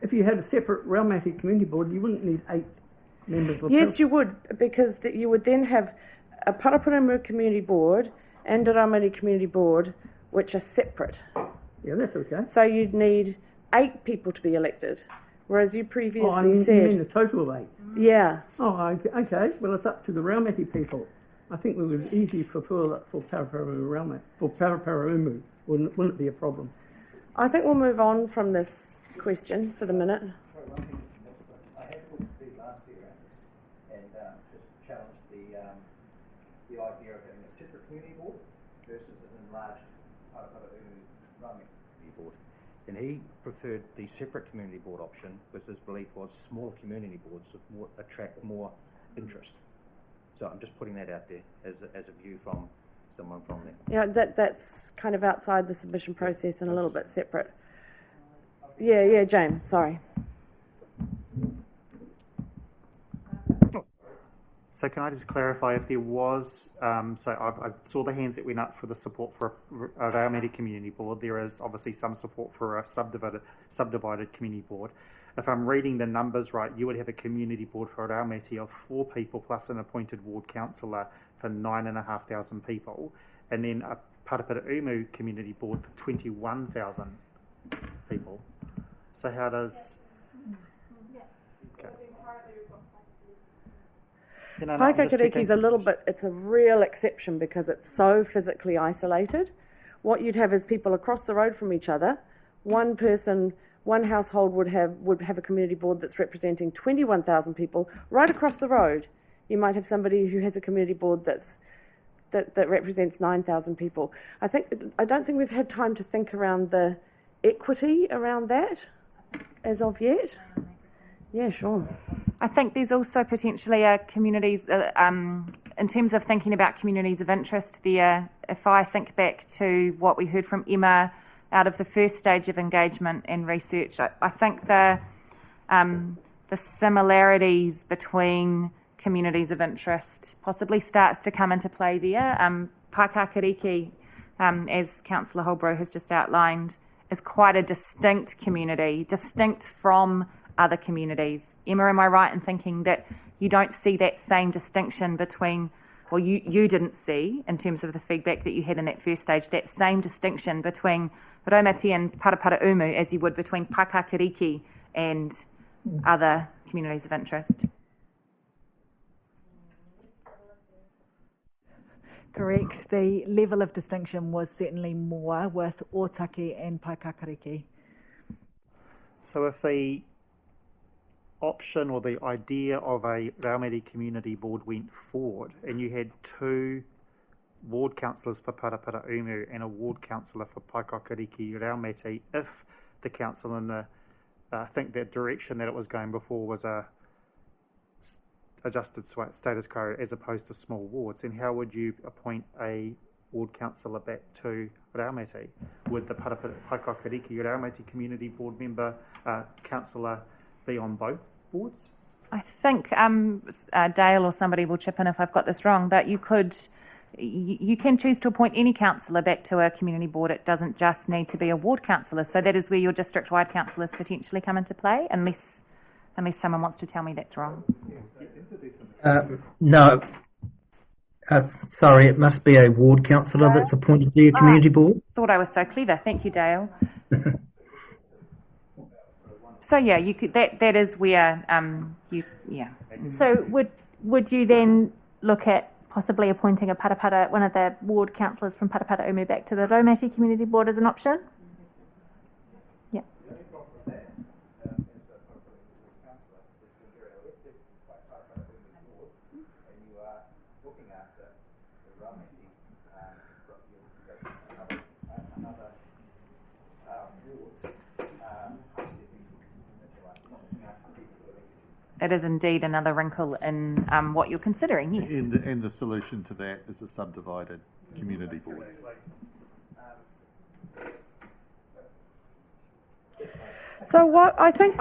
If you had a separate Raumati community board, you wouldn't need 8 members. Yes, you would, because you would then have a Paraparaumu Community Board and a Raumati Community Board, which are separate. Yeah, that's okay. So you'd need 8 people to be elected, whereas you previously You said... mean a total of 8? Yeah. Oh, okay. Well, it's up to the Raumati people. I think we would easily fulfil that for Paraparaumu. Wouldn't it be a problem? I think we'll move on from this question for the minute. I had talked to Steve last year and just challenged the idea of having a separate community board versus an enlarged Raumati community board. And he preferred the separate community board option because his belief was smaller community boards would attract more interest. So I'm just putting that out there as a view from someone from there. Yeah, that's kind of outside the submission process and a little bit separate. Yeah, James, sorry. So can I just clarify if there was, so I saw the hands that went up for the support for a Raumati Community Board. There is obviously some support for a subdivided community board. If I'm reading the numbers right, you would have a community board for a Raumati of 4 people plus an appointed ward councillor for 9,500 people, and then a Paraparaumu Community Board for 21,000 people. So how does... Okay. Paikakariki is a little bit, it's a real exception because it's so physically isolated. What you'd have is people across the road from each other. One person, one household would have a community board that's representing 21,000 people. Right across the road, you might have somebody who has a community board that represents 9,000 people. I don't think we've had time to think around the equity around that as of yet. Yeah, sure. I think there's also potentially a communities, in terms of thinking about communities of interest there, if I think back to what we heard from Emma out of the first stage of engagement and research, I think the similarities between communities of interest possibly starts to come into play there. Paikakariki, as Councillor Holbrook has just outlined, is quite a distinct community, distinct from other communities. Emma, am I right in thinking that you don't see that same distinction between, well, you didn't see, in terms of the feedback that you had in that first stage, that same distinction between Raumati and Paraparaumu as you would between Paikakariki and other communities of interest? Correct. The level of distinction was certainly more with Otaki and Paikakariki. So if the option or the idea of a Raumati Community Board went forward and you had two ward councillors for Parapara Umu and a ward councillor for Paikākariki Raumati, if the council in the, I think that direction that it was going before was a adjusted status quo as opposed to small wards, and how would you appoint a ward councillor back to Raumati? Would the Paikākariki Raumati Community Board member, councillor, be on both boards? I think Dale or somebody will chip in if I've got this wrong, but you can choose to appoint any councillor back to a community board. It doesn't just need to be a ward councillor. So that is where your district-wide councillors potentially come into play, unless someone wants to tell me that's wrong. No. Sorry, it must be a ward councillor that's appointed to your community board. Thought I was so clever. Thank you, Dale. So yeah, you could. That is where So would you then look at possibly appointing one of the ward councillors from Parapara Umu back to the Raumati Community Board as an option? Yeah. It is indeed another wrinkle in what you're considering, yes. And the solution to that is a subdivided community board. So what I think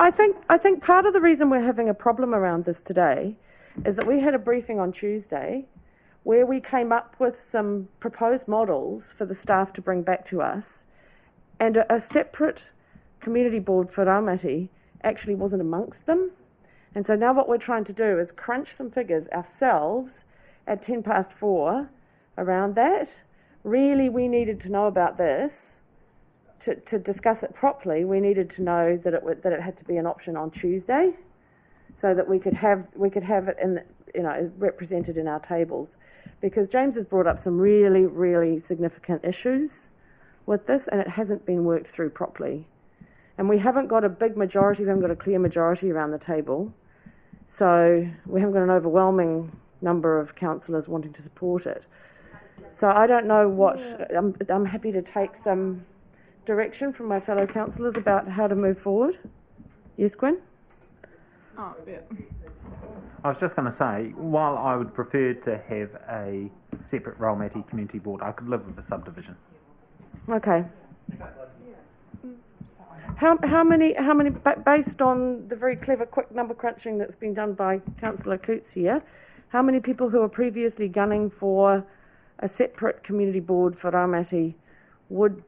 part of the reason we're having a problem around this today is that we had a briefing on Tuesday where we came up with some proposed models for the staff to bring back to us, and a separate community board for Raumati actually wasn't amongst them. And so now what we're trying to do is crunch some figures ourselves at 4:10 around that. Really, we needed to know about this to discuss it properly. We needed to know that it had to be an option on Tuesday, so that we could have it in represented in our tables. Because James has brought up some really, really significant issues with this, and it hasn't been worked through properly. And we haven't got a big majority, we haven't got a clear majority around the table. So we haven't got an overwhelming number of councillors wanting to support it. So I don't know what, I'm happy to take some direction from my fellow councillors about how to move forward. Yes, Gwen? Oh, yeah. I was just going to say, while I would prefer to have a separate Raumati Community Board, I could live with a subdivision. Okay. How many, based on the very clever quick number crunching that's been done by Councillor Coots here, how many people who were previously gunning for a separate community board for Raumati would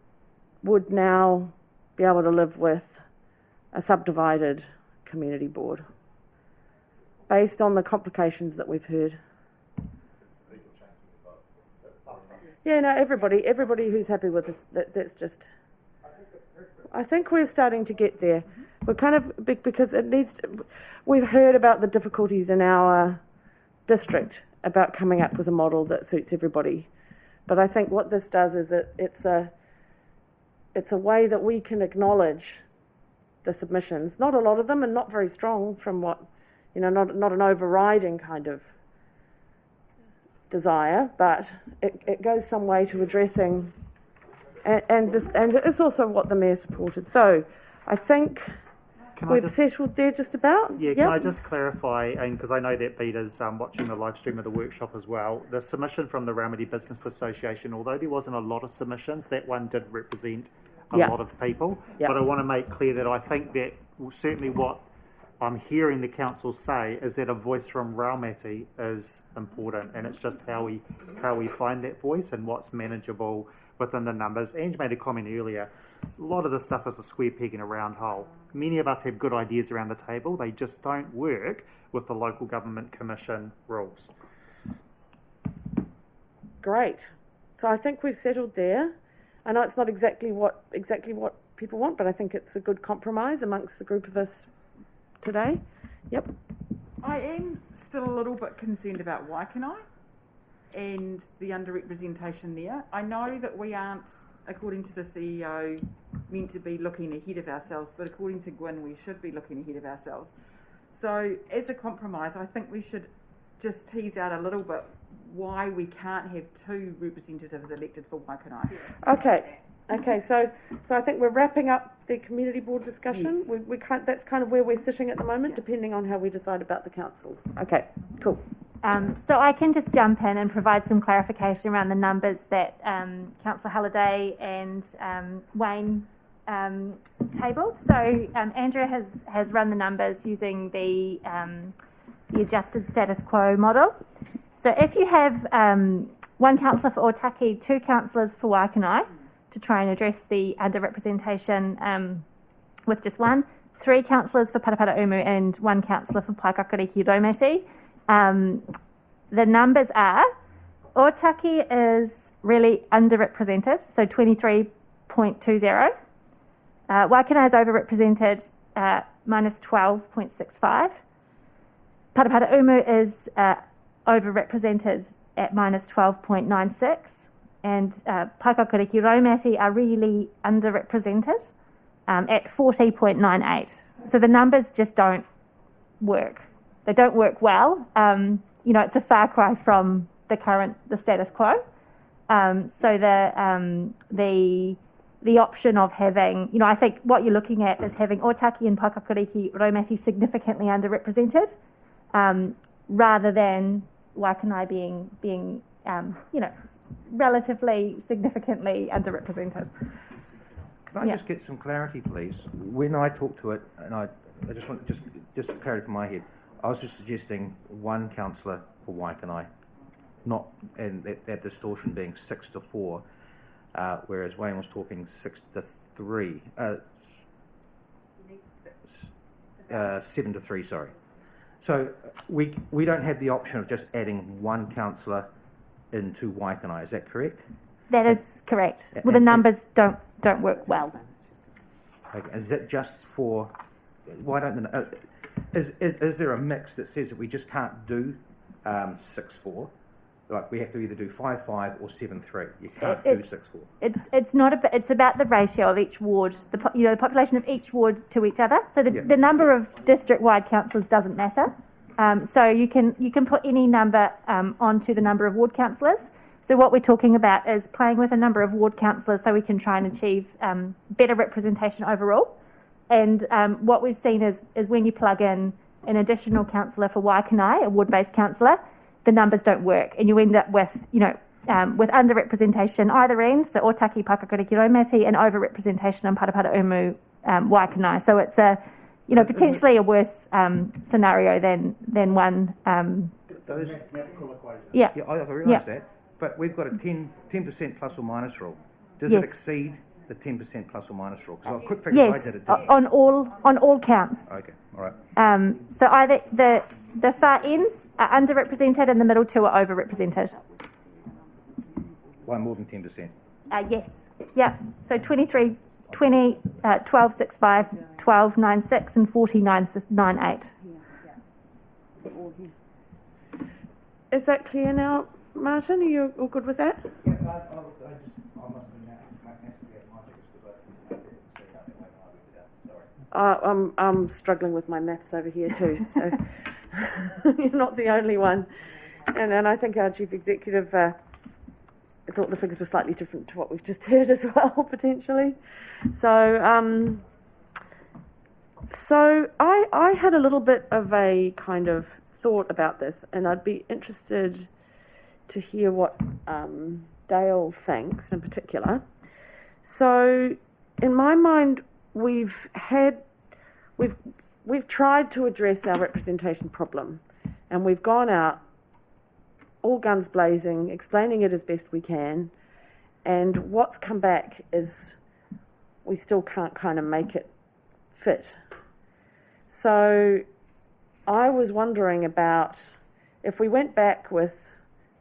now be able to live with a subdivided community board, based on the complications that we've heard? Yeah, no, everybody who's happy with this, that's just... I think we're starting to get there. We're kind of, because it needs to, we've heard about the difficulties in our district about coming up with a model that suits everybody. But I think what this does is it's a way that we can acknowledge the submissions. Not a lot of them, and not very strong from what, not an overriding kind of desire, but it goes some way to addressing. And it's also what the Mayor supported. So I think we've settled there just about. Yeah, can I just clarify, and because I know that Beta's watching the live stream of the workshop as well, the submission from the Raumati Business Association, although there wasn't a lot of submissions, that one did represent a lot of people. But I want to make clear that I think that certainly what I'm hearing the council say is that a voice from Raumati is important, and it's just how we find that voice and what's manageable within the numbers. Ange made a comment earlier, a lot of this stuff is a square peg in a round hole. Many of us have good ideas around the table, they just don't work with the local government commission rules. Great. So I think we've settled there. I know it's not exactly what people want, but I think it's a good compromise amongst the group of us today. Yep. I am still a little bit concerned about Waikanae and the underrepresentation there. I know that we aren't, according to the CEO, meant to be looking ahead of ourselves, but according to Gwyn, we should be looking ahead of ourselves. So as a compromise, I think we should just tease out a little bit why we can't have 2 representatives elected for Waikanae. Okay, so I think we're wrapping up the community board discussion. Yes. We can't, that's kind of where we're sitting at the moment, depending on how we decide about the councils. Okay, cool. So I can just jump in and provide some clarification around the numbers that Councillor Halliday and Wayne tabled. So Andrea has run the numbers using the adjusted status quo model. So if you have 1 councillor for Otaki, 2 councillors for Waikanae to try and address the underrepresentation with just 1, 3 councillors for Parapara Umu and 1 councillor for Paikakariki Raumati. The numbers are, Otaki is really underrepresented, so 23.20. Waikanae is overrepresented, minus 12.65. Parapara Umu is overrepresented at minus 12.96. And Paikakariki Raumati are really underrepresented at 40.98. So the numbers just don't work. They don't work well. It's a far cry from the status quo. So the option of having, I think what you're looking at is having Otaki and Paikakariki Raumati significantly underrepresented, rather than Waikanae being relatively significantly underrepresented. Can I just get some clarity, please? When I talked to it, and I just want just clarity from my head, I was just suggesting 1 councillor for Waikanae, not and that distortion being 6-4, whereas Wayne was talking 6-3, 7-3. Sorry. So we don't have the option of just adding 1 councillor into Waikanae. Is that correct? That is correct. Well, the numbers don't work well. Okay. Is that just for? Why don't is there a mix that says that we just can't do 6-4? Like we have to either do 5-5 or 7-3. You can't do 6-4. It's not it's about the ratio of each ward, the population of each ward to each other. So the number of district-wide councillors doesn't matter. So you can put any number onto the number of ward councillors. So what we're talking about is playing with a number of ward councillors so we can try and achieve better representation overall. And what we've seen is when you plug in an additional councillor for Waikanae, a ward-based councillor, the numbers don't work, and you end up with with underrepresentation either end, so Otaki, Paikakariki Raumati, and overrepresentation on Parapara Umu, Waikanae. So it's potentially a worse scenario than one. Those, yeah, I realise that, but we've got a 10% plus or minus rule. Does it exceed the 10% plus or minus rule? Because quick figure I did it. On all counts. Okay, all right. So either the far ends are underrepresented and the middle 2 are overrepresented. By more than 10%? Yes. Yeah. So 23, 20, 12.65, 12.96 and 49.98. Is that clear now, Martin? Are you all good with that? Yeah, I'm struggling with my maths over here too, so you're not the only one. And I think our chief executive thought the figures were slightly different to what we've just heard as well, potentially. So I had a little bit of a kind of thought about this, and I'd be interested to hear what Dale thinks in particular. So in my mind, we've tried to address our representation problem, and we've gone out all guns blazing, explaining it as best we can, and what's come back is we still can't kind of make it fit. So I was wondering about if we went back with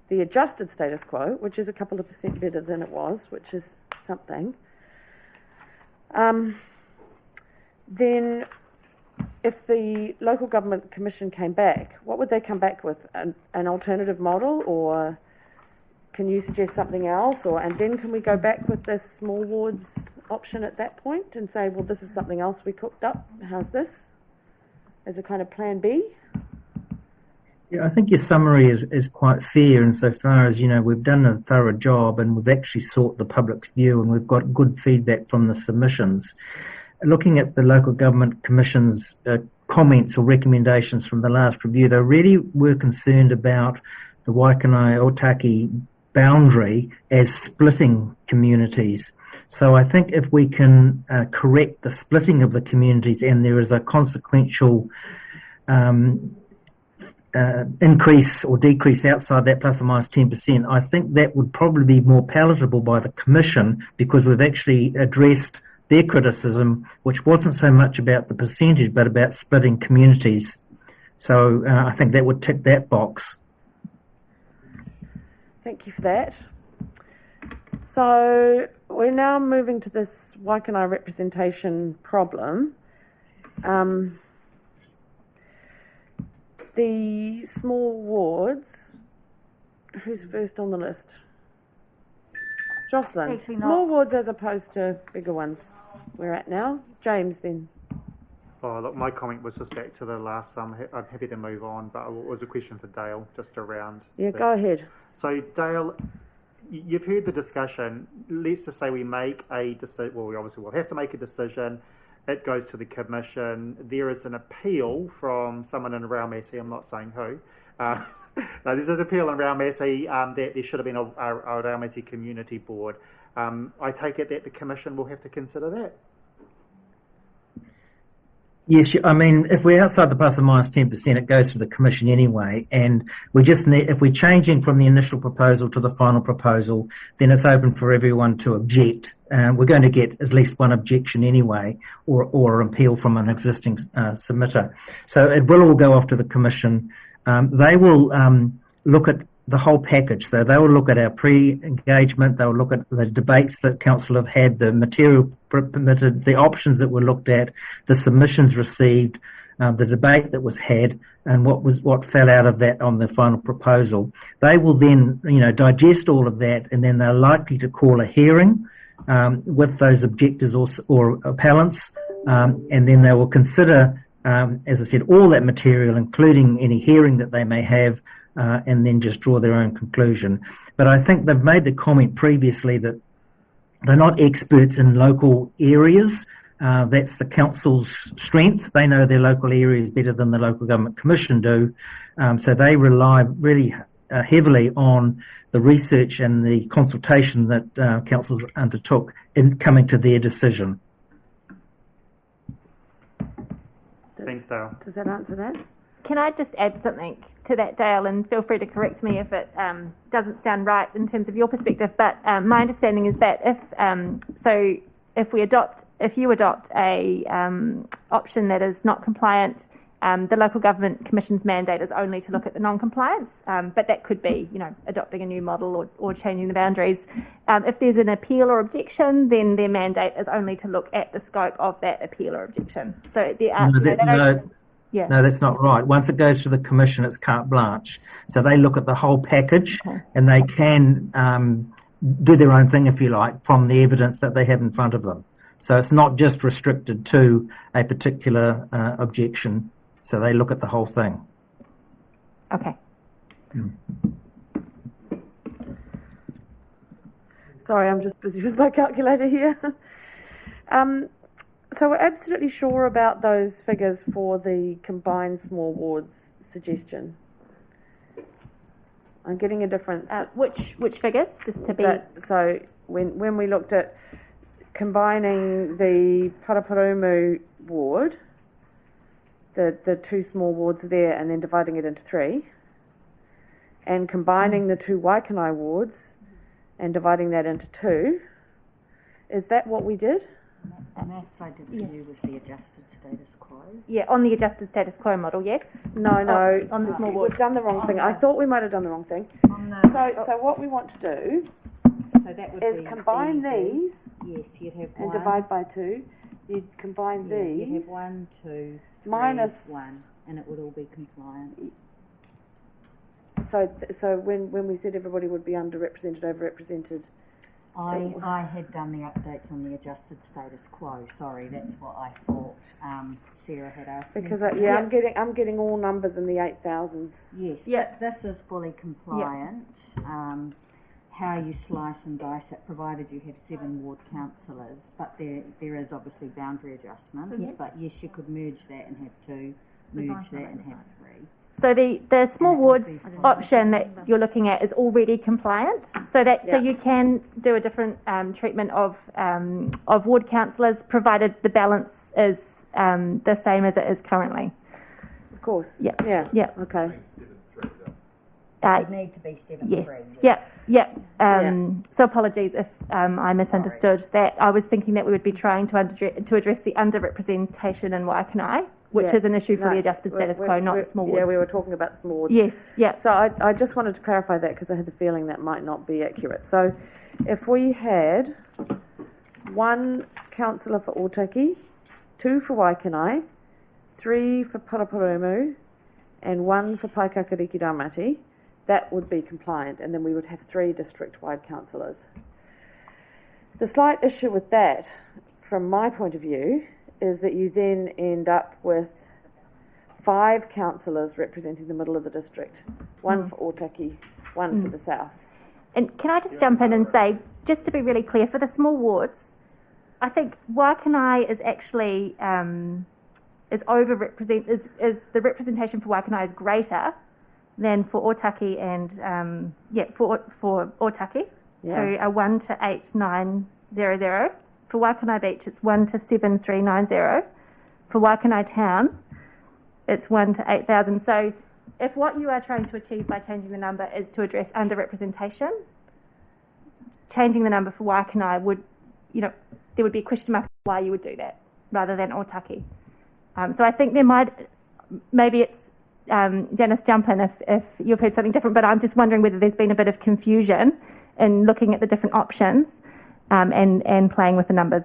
the adjusted status quo, which is a couple of % better than it was, which is something, then if the local government commission came back, what would they come back with? An alternative model, or can you suggest something else? And then can we go back with this small wards option at that point and say, well, this is something else we cooked up, how's this? as a kind of plan B? Yeah, I think your summary is quite fair insofar as, we've done a thorough job and we've actually sought the public's view and we've got good feedback from the submissions. Looking at the Local Government Commission's comments or recommendations from the last review, they really were concerned about the Waikanae Otaki boundary as splitting communities. So I think if we can correct the splitting of the communities and there is a consequential increase or decrease outside that plus or minus 10%, I think that would probably be more palatable by the Commission because we've actually addressed their criticism, which wasn't so much about the percentage but about splitting communities. So I think that would tick that box. Thank you for that. So we're now moving to this Waikanae representation problem. The small wards, who's first on the list? Jocelyn. Actually Small not. wards as opposed to bigger ones. We're at now. James then. Oh, look, my comment was just back to the last. I'm happy to move on, but it was a question for Dale, just around. Yeah, go ahead. So, Dale, you've heard the discussion. Let's just say we make a decision. Well, we obviously will have to make a decision. It goes to the Commission. There is an appeal from someone in Raumati. I'm not saying who. No, there's an appeal in Raumati that there should have been a Raumati Community Board. I take it that the Commission will have to consider that. Yes, I mean, if we're outside the plus or minus 10%, it goes to the Commission anyway. And we just need, if we're changing from the initial proposal to the final proposal, then it's open for everyone to object. We're going to get at least one objection anyway, or an appeal from an existing submitter. So it will all go off to the Commission. They will look at the whole package. So they will look at our pre-engagement, they will look at the debates that Council have had, the material permitted, the options that were looked at, the submissions received, the debate that was had, and what fell out of that on the final proposal. They will then, digest all of that, and then they're likely to call a hearing with those objectors or appellants, and then they will consider, as I said, all that material, including any hearing that they may have, and then just draw their own conclusion. But I think they've made the comment previously that they're not experts in local areas. That's the council's strength. They know their local areas better than the Local Government Commission do. So they rely really heavily on the research and the consultation that councils undertook in coming to their decision. Thanks, Dale. Does that answer that? Can I just add something to that, Dale, and feel free to correct me if it doesn't sound right in terms of your perspective, but my understanding is that if you adopt a option that is not compliant, the Local Government Commission's mandate is only to look at the non-compliance, but that could be, adopting a new model or changing the boundaries. If there's an appeal or objection, then their mandate is only to look at the scope of that appeal or objection. So there are... Yeah. No, that's not right. Once it goes to the Commission, it's carte blanche. So they look at the whole package, and they can do their own thing, if you like, from the evidence that they have in front of them. So it's not just restricted to a particular objection. So they look at the whole thing. Okay. Sorry, I'm just busy with my calculator here. So we're absolutely sure about those figures for the combined small wards suggestion. I'm getting a difference. Which figures? Just to be... So when we looked at combining the Paraparumu ward, the two small wards there, and then dividing it into three, and combining the two Waikanae wards and dividing that into two, is that what we did? The maths I did for you was the adjusted status quo. Yeah, on the adjusted status quo model, yes. No, on the small wards. We've done the wrong thing. I thought we might have done the wrong thing. So what we want to do is combine these. Yes, you'd have and one. Divide by 2. You'd combine these. You'd have 1, 2, 3, minus 1, and it would all be compliant. So when we said everybody would be underrepresented, overrepresented, I had done the updates on the adjusted status quo. Sorry, that's what I thought Sarah had asked me. Because I'm getting all numbers in the 8,000s. Yes, but this is fully compliant. How you slice and dice it, provided you have 7 ward councillors, but there is obviously boundary adjustments. Yes. But yes, you could merge that and have 2, merge that and have 3. So the small wards option that you're looking at is already compliant. So so you can do a different treatment of ward councillors, provided the balance is the same as it is currently. Of course. Yeah. Yeah. Yeah. Okay. It would need to be 7-3. Yes. Yeah. So apologies if I misunderstood that. I was thinking that we would be trying to address the underrepresentation in Waikanae, which is an issue for the adjusted status quo, not the small wards. Yeah, we were talking about small wards. Yes, yeah. So I just wanted to clarify that because I had the feeling that might not be accurate. So if we had 1 councillor for Otaki, 2 for Waikanae, 3 for Paraparaumu, and 1 for Paikakariki-Raumati, that would be compliant, and then we would have 3 district-wide councillors. The slight issue with that, from my point of view, is that you then end up with 5 councillors representing the middle of the district, 1 for Otaki, 1 for the south. And can I just jump in and say, just to be really clear, for the small wards, I think Waikanae is actually is the representation for Waikanae is greater than for Otaki and for Otaki, who are 1 to 8,900. For Waikanae Beach, it's 1 to 7,390. For Waikanae Town, it's 1 to 8,000. So, if what you are trying to achieve by changing the number is to address underrepresentation, changing the number for Waikanae would, there would be a question mark why you would do that rather than Otaki. So I think maybe it's Janice, jump in if you've heard something different, but I'm just wondering whether there's been a bit of confusion in looking at the different options and playing with the numbers.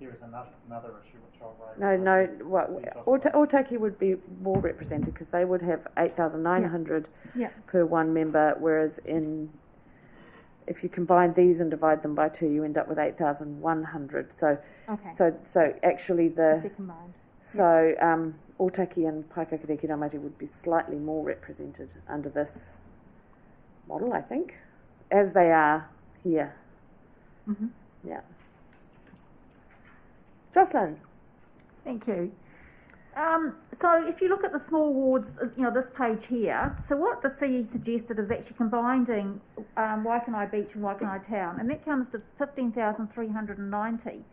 There is another issue which I'll raise. Otaki would be more represented because they would have 8,900 per 1 member, whereas if you combine these and divide them by 2, you end up with 8,100. So actually Otaki and Paikakariki-Raumati would be slightly more represented under this model, I think, as they are here. Mm-hmm. Yeah. Jocelyn. Thank you. So if you look at the small wards, this page here, so what the CE suggested is actually combining Waikanae Beach and Waikanae Town, and that comes to 15,390,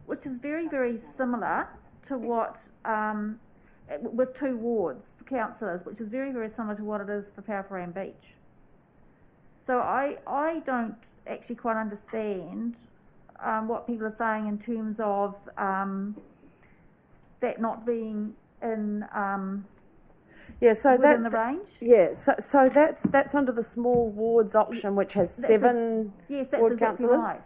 which is very, very similar to what, with 2 wards, councillors, which is very, very similar to what it is for Paraparaumu Beach. So I don't actually quite understand what people are saying in terms of that not being in within the range. Yeah, so that's under the small wards option, which has 7 ward councillors. Right.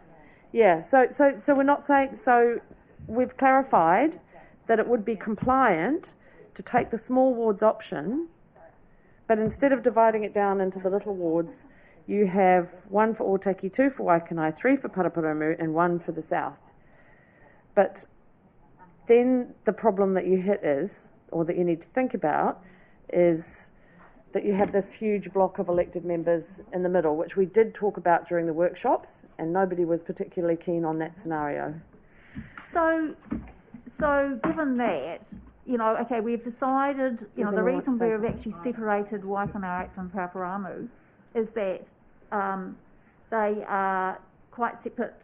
Yeah, so we're not saying, so we've clarified that it would be compliant to take the small wards option, but instead of dividing it down into the little wards, you have 1 for Otaki, 2 for Waikanae, 3 for Paraparaumu, and 1 for the south. But then the problem that you hit is, or that you need to think about, is that you have this huge block of elected members in the middle, which we did talk about during the workshops, and nobody was particularly keen on that scenario. So given that, we've decided, the reason we've actually separated Waikanae from Paraparaumu is that they are quite separate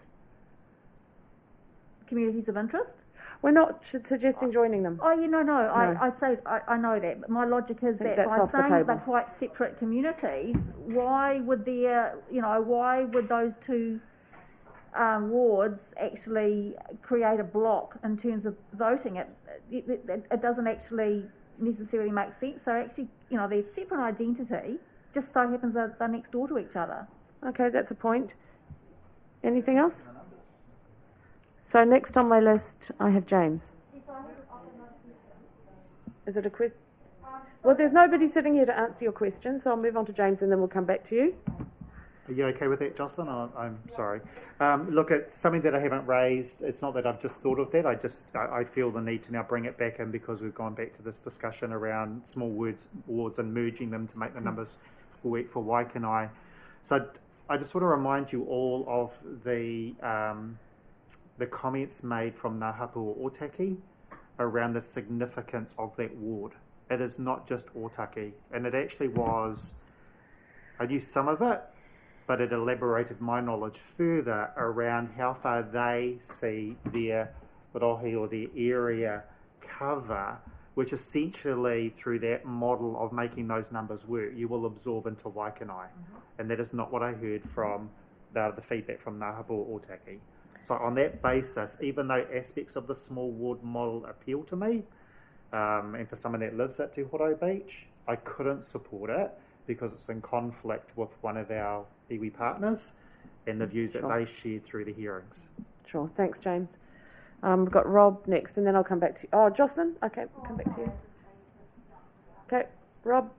communities of interest. We're not suggesting joining them. Oh, I know that, but my logic is that by saying that they're quite separate communities, why would those 2 wards actually create a block in terms of voting? It doesn't actually necessarily make sense. So actually, they're separate identity, just so happens that they're next door to each other. Okay, that's a point. Anything else? So next on my list, I have James. Is it a question? Well, there's nobody sitting here to answer your question, so I'll move on to James and then we'll come back to you. Are you okay with that, Jocelyn? I'm sorry. Look, it's something that I haven't raised. It's not that I've just thought of that. I feel the need to now bring it back in because we've gone back to this discussion around small wards and merging them to make the numbers work for Waikanae. So I just want to remind you all of the comments made from Ngā Hapua Ōtaki around the significance of that ward. It is not just Ōtaki, and it actually was, I used some of it, but it elaborated my knowledge further around how far they see their rohe or their area cover, which essentially through that model of making those numbers work, you will absorb into Waikanae. And that is not what I heard from the feedback from Ngā Hapua Ōtaki. So on that basis, even though aspects of the small ward model appeal to me, and for someone that lives at Te Horo Beach, I couldn't support it because it's in conflict with one of our iwi partners and the views that they shared through the hearings. Sure, thanks, James. We've got Rob next, and then I'll come back to you. Oh, Jocelyn? Okay, come back to you. Okay, Rob?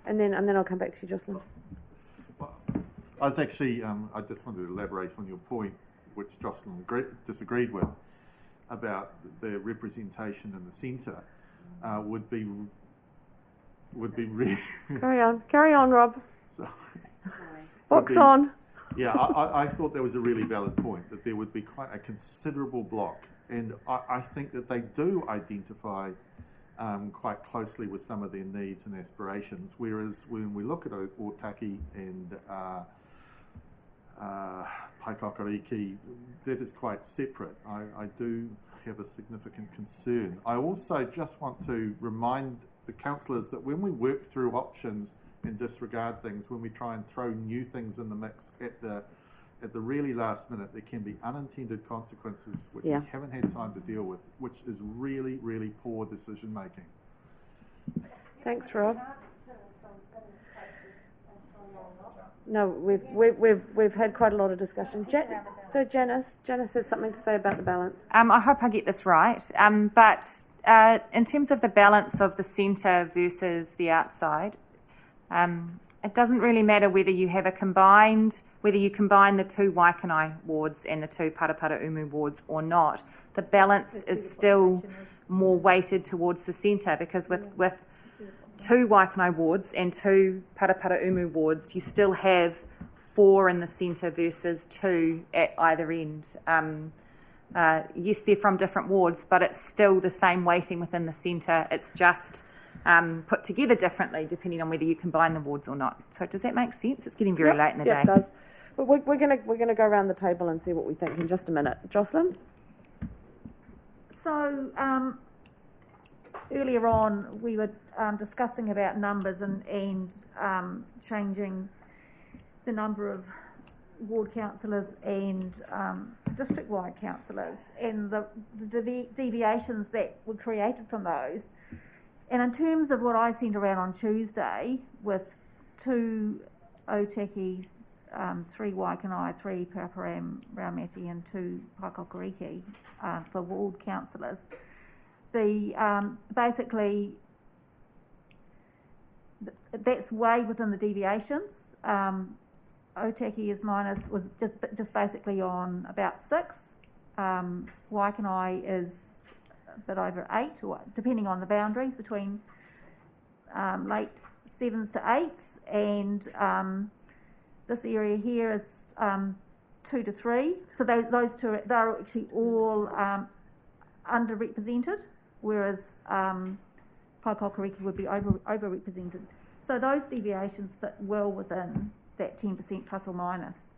And then I'll come back to you, Jocelyn. I was actually, I just wanted to elaborate on your point, which Jocelyn disagreed with, about the representation in the centre would be really... Carry on, Rob. Sorry. Box on. Yeah, I thought that was a really valid point, that there would be quite a considerable block, and I think that they do identify quite closely with some of their needs and aspirations, whereas when we look at Ōtaki and Paikakariki, that is quite separate. I do have a significant concern. I also just want to remind the councillors that when we work through options and disregard things, when we try and throw new things in the mix at the really last minute, there can be unintended consequences which we haven't had time to deal with, which is really, really poor decision making. Thanks, Rob. No, we've had quite a lot of discussion. So Janice has something to say about the balance. I hope I get this right. But in terms of the balance of the centre versus the outside, it doesn't really matter whether you have whether you combine the two Waikanae wards and the two Parapara Umu wards or not. The balance is still more weighted towards the centre, because with two Waikanae wards and two Parapara Umu wards, you still have 4 in the centre versus 2 at either end. Yes, they're from different wards, but it's still the same weighting within the centre. It's just put together differently depending on whether you combine the wards or not. So does that make sense? It's getting very late in the day. Yeah, it does. But we're gonna go around the table and see what we think in just a minute. Jocelyn? So earlier on we were discussing about numbers and changing the number of ward councillors and district-wide councillors, and the deviations that were created from those. And in terms of what I sent around on Tuesday, with 2 Ōtaki, 3 Waikanae, 3 Paraparam Raumati and 2 Paikakariki for ward councillors, basically that's way within the deviations. Ōtaki was just basically on about 6. Waikanae is a bit over 8, or depending on the boundaries between late 7s to 8s, and this area here is 2 to 3. So those two they're actually all underrepresented, whereas Paikakariki would be overrepresented. So those deviations fit well within that 10% plus or minus.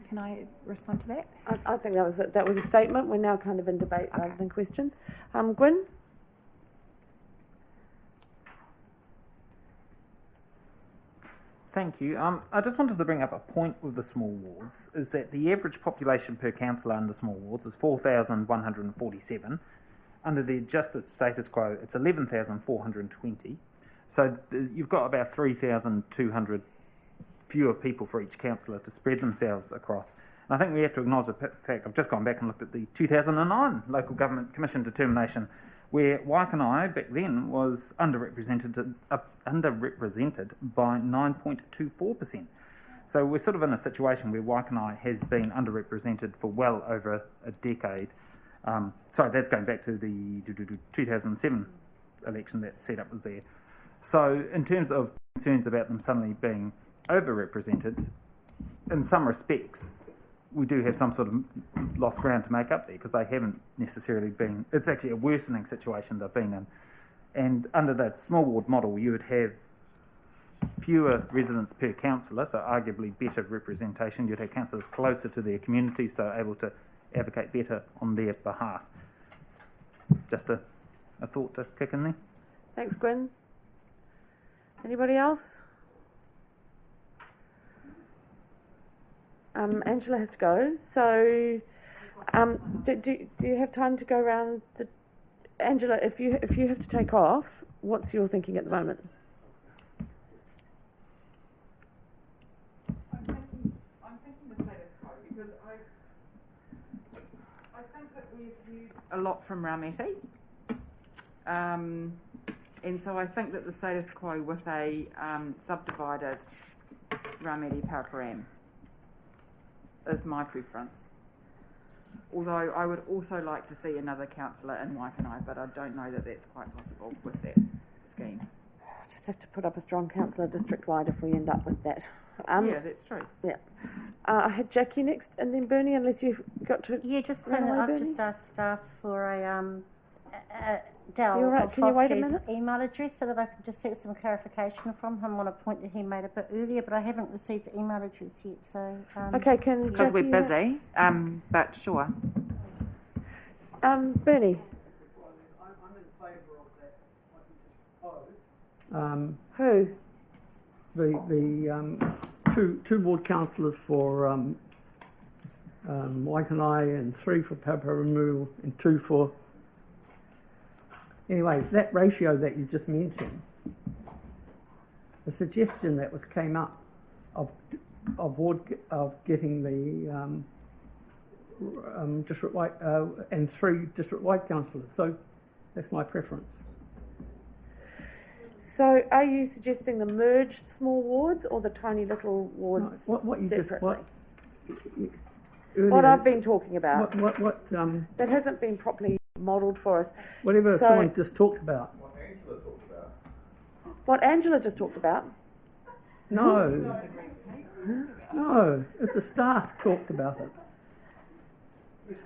Can I respond to that? I think that was a statement. We're now kind of in debate rather than questions. Gwyn? Thank you. I just wanted to bring up a point with the small wards, is that the average population per councillor under small wards is 4,147. Under the adjusted status quo, it's 11,420. So you've got about 3,200 fewer people for each councillor to spread themselves across. And I think we have to acknowledge the fact, I've just gone back and looked at the 2009 Local Government Commission determination, where Waikanae back then was underrepresented by 9.24%. So we're sort of in a situation where Waikanae has been underrepresented for well over a decade. Sorry, that's going back to the 2007 election that setup was there. So in terms of concerns about them suddenly being overrepresented, in some respects, we do have some sort of lost ground to make up there because they haven't necessarily been, it's actually a worsening situation they've been in. And under the small ward model, you would have fewer residents per councillor, so arguably better representation. You'd have councillors closer to their communities, so able to advocate better on their behalf. Just a thought to kick in there. Thanks, Gwen. Anybody else? Angela has to go, so do you have time to go around the... Angela, if you have to take off, what's your thinking at the moment? I'm thinking the status quo because I think that we've used a lot from Raumati, and so I think that the status quo with a subdivided Raumati Paraparam is my preference. Although I would also like to see another councillor in Waikanae, but I don't know that that's quite possible with that scheme. Just have to put up a strong councillor district-wide if we end up with that. Yeah, that's true. Yeah. I had Jackie next, and then Bernie, unless you've got to... Yeah, just run saying that away, I've Bernie? just asked staff for a You all right? Can you wait a Foskey's minute? email address so that I can just get some clarification from him on a point that he made a bit earlier, but I haven't received the email address yet, so... Okay, can Because we're Jackie- busy, but sure. Bernie? Who? The two ward councillors for Waikanae and 3 for Paraparam and 2 for... Anyway, that ratio that you just mentioned, the suggestion that came up of getting the district white and 3 district white councillors. So that's my preference. So are you suggesting the merged small wards or the tiny little wards What you just separately? earlier, What I've been talking about. What that hasn't been properly modelled for us. whatever So- someone just talked about. What Angela just talked about? No, no, it's the staff talked about it.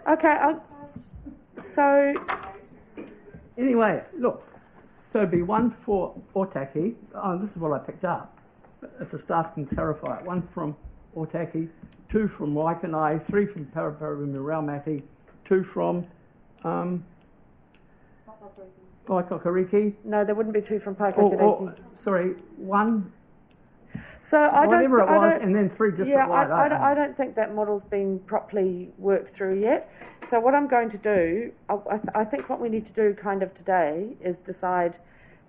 Okay, so... Anyway, look, so it'd be 1 for Otaki. Oh, this is what I picked up. If the staff can clarify it. 1 from Otaki, 2 from Waikanae, 3 from Paraparam Raumati, 2 from Paikakariki. No, there wouldn't be 2 from Paikakariki. Sorry, 1. So I whatever don't, it was, I don't, and then 3 district yeah, wide. I don't think that model's been properly worked through yet. So what I'm going to do, I think what we need to do kind of today is decide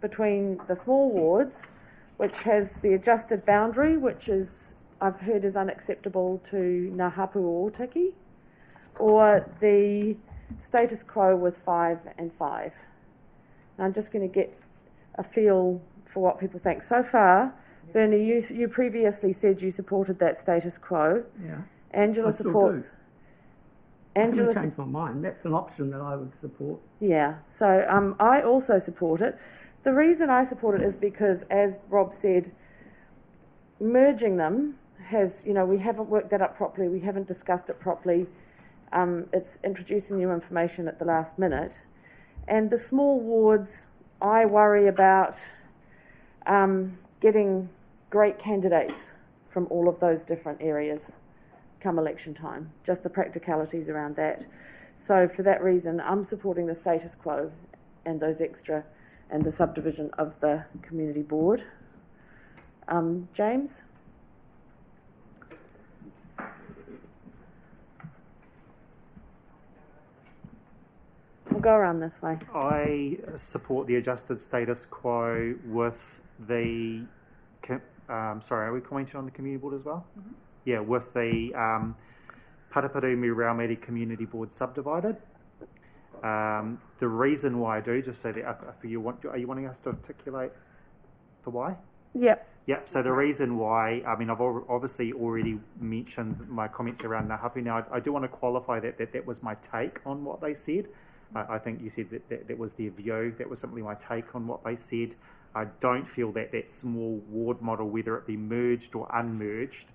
between the small wards, which has the adjusted boundary, which is, I've heard is unacceptable to Ngā Hapu o Otaki, or the status quo with 5 and 5. And I'm just going to get a feel for what people think. So far, Bernie, you previously said you supported that status quo. Yeah. Angela I still supports. do. I Angela haven't changed my mind. That's an option that I would support. Yeah, so I also support it. The reason I support it is because, as Rob said, merging them has, we haven't worked that up properly, we haven't discussed it properly. It's introducing new information at the last minute. And the small wards, I worry about getting great candidates from all of those different areas come election time, just the practicalities around that. So for that reason, I'm supporting the status quo and those extra and the subdivision of the community board. James? We'll go around this way. I support the adjusted status quo with the... sorry, are we commenting on the community board as well? Mm-hmm. Yeah, with the Paraparumu Raumati Community Board subdivided. The reason why I do, just so that are you wanting us to articulate the why? Yep. Yep. So the reason why, I mean, I've obviously already mentioned my comments around Ngā Hapu. Now, I do want to qualify that was my take on what they said. I think you said that was their view. That was simply my take on what they said. I don't feel that small ward model, whether it be merged or unmerged,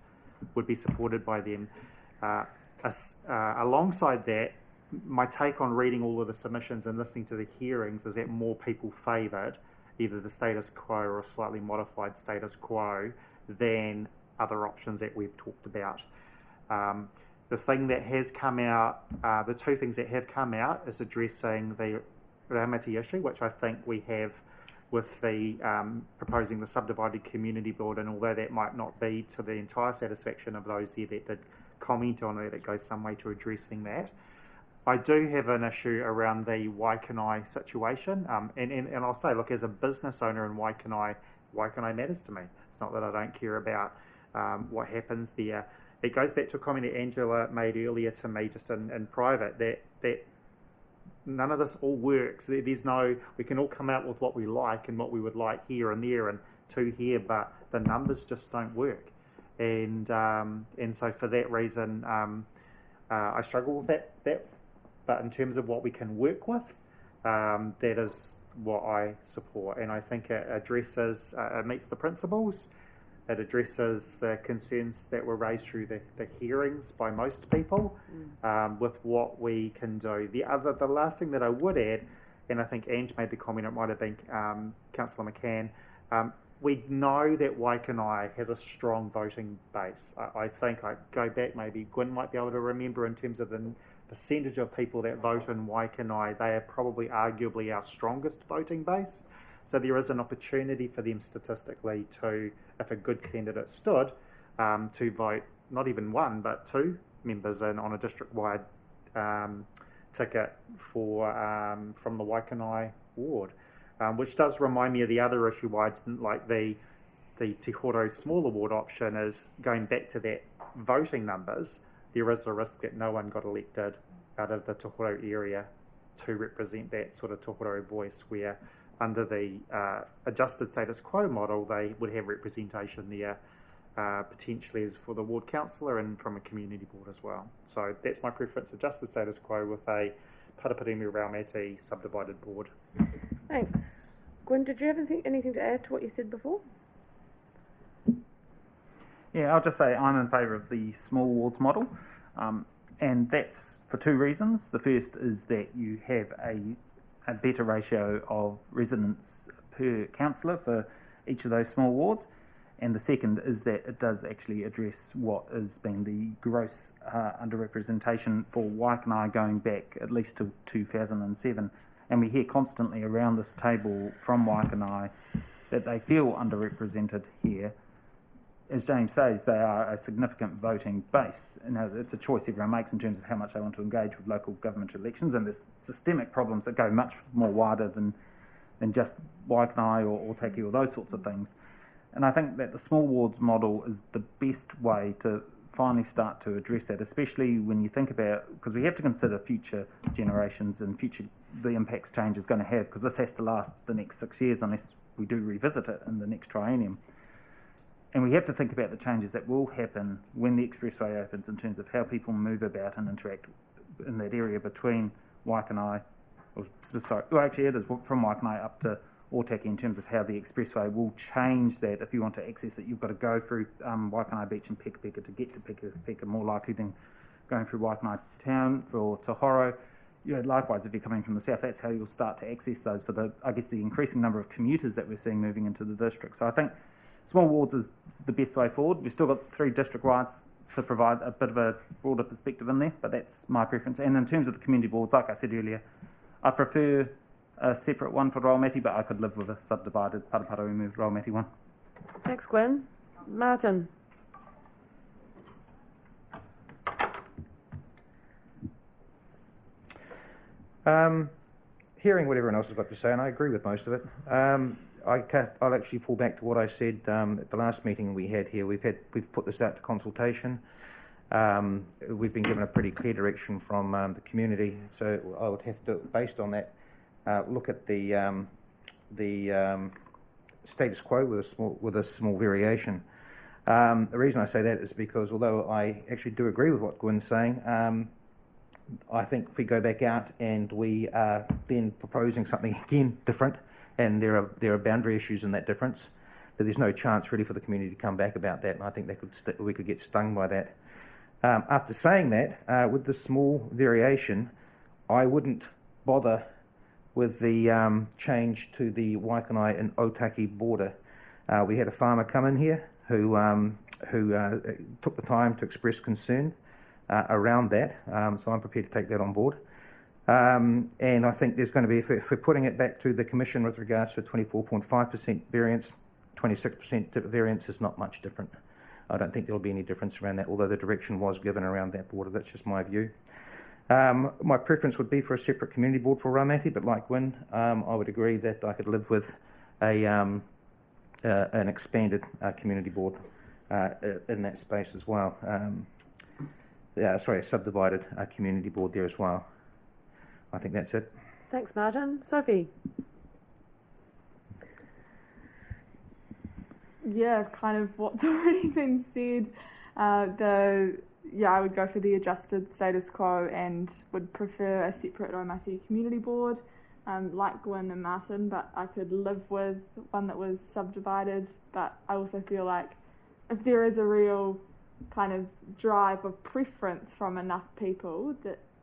would be supported by them. Alongside that, my take on reading all of the submissions and listening to the hearings is that more people favoured either the status quo or a slightly modified status quo than other options that we've talked about. The thing that has come out, the two things that have come out is addressing the Ramati issue, which I think we have with the proposing the subdivided community board, and although that might not be to the entire satisfaction of those here that did comment on it, it goes some way to addressing that. I do have an issue around the Waikanae situation, and I'll say, look, as a business owner in Waikanae matters to me. It's not that I don't care about what happens there. It goes back to a comment that Angela made earlier to me, just in private, that none of this all works. There's no, we can all come out with what we like and what we would like here and there and two here, but the numbers just don't work. And so for that reason, I struggle with that. But in terms of what we can work with, that is what I support. And I think it addresses, it meets the principles. It addresses the concerns that were raised through the hearings by most people with what we can do. The last thing that I would add, and I think Ange made the comment, it might have been Councillor McCann, we know that Waikanae has a strong voting base. I think I go back, maybe Gwyn might be able to remember in terms of the percentage of people that vote in Waikanae, they are probably arguably our strongest voting base. So there is an opportunity for them statistically to, if a good candidate stood, to vote not even one but two members in on a district-wide ticket for from the Waikanae ward, which does remind me of the other issue why I didn't like the Te Horo smaller ward option is going back to that voting numbers. There is a risk that no one got elected out of the Te Horo area to represent that sort of Te Horo voice, where under the adjusted status quo model, they would have representation there potentially as for the ward councillor and from a community board as well. So that's my preference, adjusted status quo with a Paraparimi Raumati subdivided board. Thanks. Gwyn, did you have anything to add to what you said before? Yeah, I'll just say I'm in favour of the small wards model, and that's for two reasons. The first is that you have a better ratio of residents per councillor for each of those small wards, and the second is that it does actually address what has been the gross underrepresentation for Waikanae going back at least to 2007. And we hear constantly around this table from Waikanae that they feel underrepresented here. As James says, they are a significant voting base. You know, it's a choice everyone makes in terms of how much they want to engage with local government elections, and there's systemic problems that go much more wider than just Waikanae or Taki or those sorts of things. And I think that the small wards model is the best way to finally start to address that, especially when you think about, because we have to consider future generations and the impacts change is going to have, because this has to last the next 6 years unless we do revisit it in the next triennium. And we have to think about the changes that will happen when the expressway opens in terms of how people move about and interact in that area between Waikanae, actually it is from Waikanae up to Otaki in terms of how the expressway will change that. If you want to access it, you've got to go through Waikanae Beach and Peka to get to Peka, more likely than going through Waikanae Town for Te Horo. Likewise, if you're coming from the south, that's how you'll start to access those for the increasing number of commuters that we're seeing moving into the district. So I think small wards is the best way forward. We've still got 3 district-wides to provide a bit of a broader perspective in there, but that's my preference. And in terms of the community boards, like I said earlier, I prefer a separate one for Raumati, but I could live with a subdivided Paraparaumu Raumati one. Thanks, Gwen. Martin. Hearing what everyone else has got to say, and I agree with most of it. I'll actually fall back to what I said at the last meeting we had here. We've put this out to consultation. We've been given a pretty clear direction from the community, so I would have to, based on that, look at the status quo with a small variation. The reason I say that is because although I actually do agree with what Gwyn's saying, I think if we go back out and we are then proposing something again different, and there are boundary issues in that difference, that there's no chance really for the community to come back about that, and I think we could get stung by that. After saying that, with the small variation, I wouldn't bother with the change to the Waikanae and Otaki border. We had a farmer come in here who took the time to express concern around that, so I'm prepared to take that on board. And I think there's going to be, if we're putting it back to the Commission with regards to 24.5% variance, 26% variance is not much different. I don't think there'll be any difference around that, although the direction was given around that border. That's just my view. My preference would be for a separate community board for Raumati, but like Gwyn, I would agree that I could live with an expanded community board in that space as well. A subdivided community board there as well. I think that's it. Thanks, Martin. Sophie? Yeah, kind of what's already been said. I would go for the adjusted status quo and would prefer a separate Raumati community board, like Gwyn and Martin, but I could live with one that was subdivided. But I also feel like if there is a real kind of drive of preference from enough people,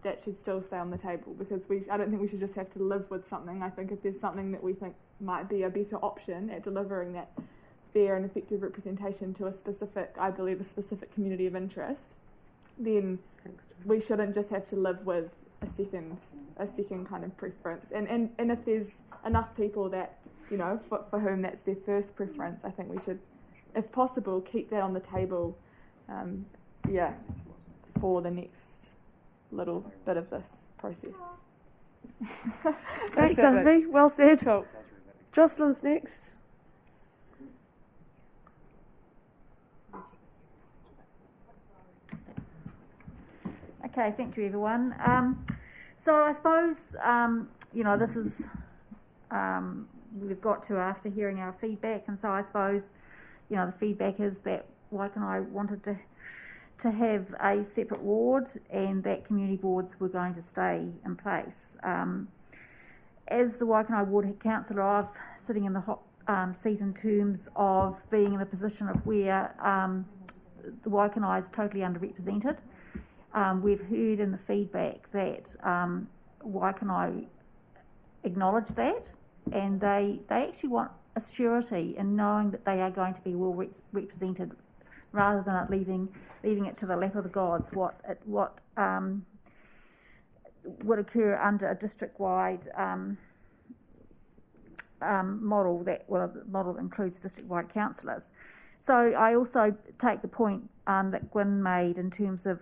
that should still stay on the table, because I don't think we should just have to live with something. I think if there's something that we think might be a better option at delivering that fair and effective representation to a specific community of interest, then we shouldn't just have to live with a second kind of preference. And if there's enough people that, for whom that's their first preference, I think we should, if possible, keep that on the table, for the next little bit of this process. Thanks, Sophie. Well said. Jocelyn's next. Okay, thank you, everyone. So I suppose, this is, we've got to after hearing our feedback, and so I suppose, the feedback is that Waikanae wanted to have a separate ward, and that community boards were going to stay in place. As the Waikanae Ward Counsellor, I'm sitting in the hot seat in terms of being in a position of where the Waikanae is totally underrepresented. We've heard in the feedback that Waikanae acknowledge that, and they actually want a surety in knowing that they are going to be well represented, rather than leaving it to the lap of the gods what would occur under a district-wide model that includes district-wide councillors. So I also take the point that Gwyn made in terms of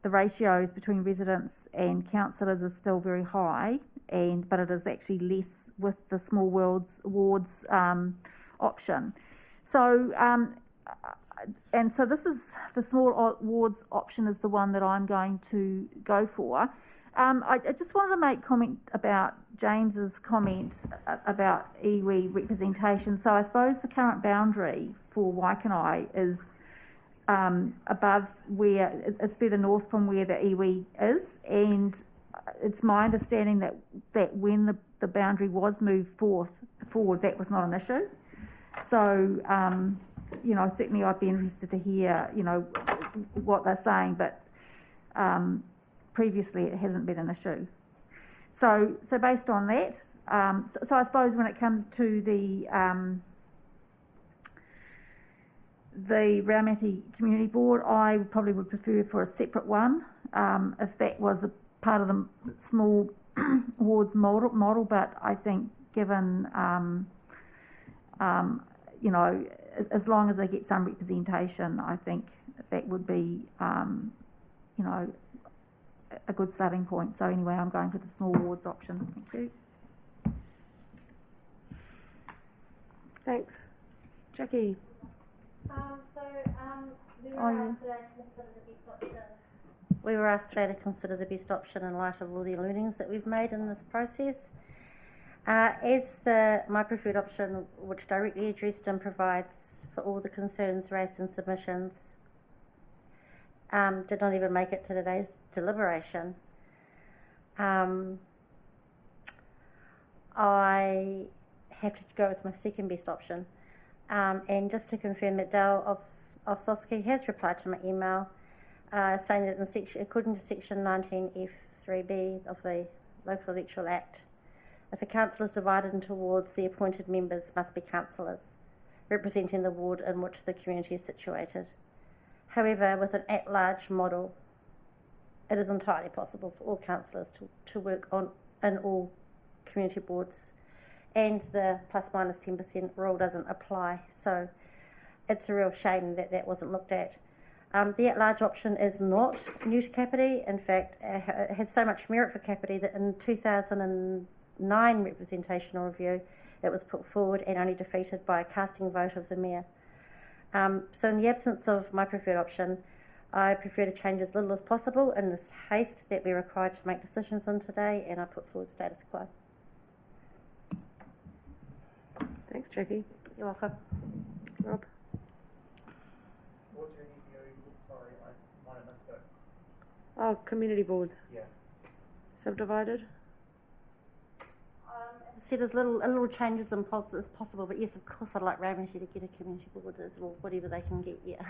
the ratios between residents and councillors is still very high, but it is actually less with the small wards option. So so this is the small wards option is the one that I'm going to go for. I just wanted to make comment about James's comment about iwi representation. So I suppose the current boundary for Waikanae is above where it's further north from where the iwi is, and it's my understanding that when the boundary was moved forward, that was not an issue. So certainly I'd be interested to hear what they're saying, but previously it hasn't been an issue. So based on that, so I suppose when it comes to the Raumati Community Board, I probably would prefer for a separate one, if that was a part of the small wards model. But I think given as long as they get some representation, I think that would be a good starting point. So anyway, I'm going for the small wards option. Thank you. Thanks. Jackie? There We were asked today to consider the best option in light of all the learnings that we've made in this process. As my preferred option, which directly addressed and provides for all the concerns raised in submissions, did not even make it to today's deliberation. I have to go with my second best option. And just to confirm that Dale of Soski has replied to my email saying that according to section 19F3B of the Local Electoral Act, if a council is divided into wards, the appointed members must be councillors, representing the ward in which the community is situated. However, with an at-large model, it is entirely possible for all councillors to work in all community boards, and the plus minus 10% rule doesn't apply. So it's a real shame that that wasn't looked at. The at-large option is not new to Kāpiti. In fact, it has so much merit for Kāpiti that in 2009 representational review, it was put forward and only defeated by a casting vote of the mayor. So in the absence of my preferred option, I prefer to change as little as possible in this haste that we're required to make decisions on today, and I put forward status quo. Thanks, Jackie. You're welcome. Rob? What's your EPO? Sorry, I might have missed it. Oh, community boards. Yeah. Subdivided? As I said, as little changes as possible, but yes, of course, I'd like Raumati to get a community board as well, whatever they can get, yeah.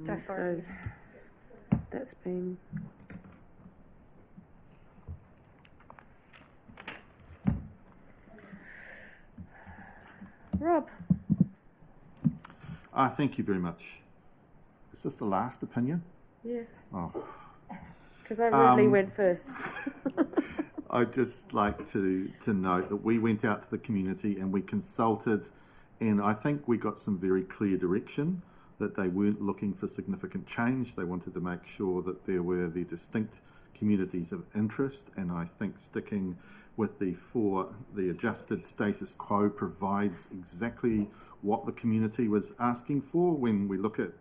Go for it. That's been... Rob? Thank you very much. Is this the last opinion? Yes. Oh. Because I rudely went first. I'd just like to note that we went out to the community and we consulted, and I think we got some very clear direction that they weren't looking for significant change. They wanted to make sure that there were the distinct communities of interest, and I think sticking with the adjusted status quo provides exactly what the community was asking for. When we look at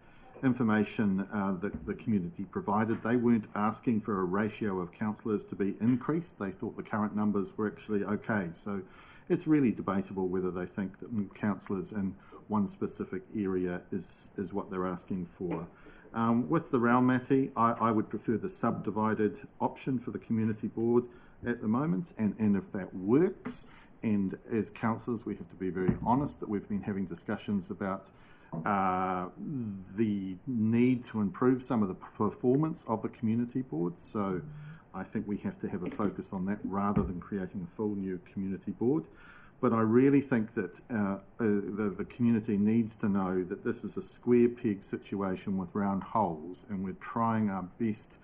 information that the community provided, they weren't asking for a ratio of councillors to be increased. They thought the current numbers were actually okay. So it's really debatable whether they think that councillors in one specific area is what they're asking for. With the Raumati, I would prefer the subdivided option for the community board at the moment, and if that works, and as councillors we have to be very honest that we've been having discussions about the need to improve some of the performance of the community boards, so I think we have to have a focus on that rather than creating a full new community board. But I really think that the community needs to know that this is a square peg situation with round holes, and we're trying our best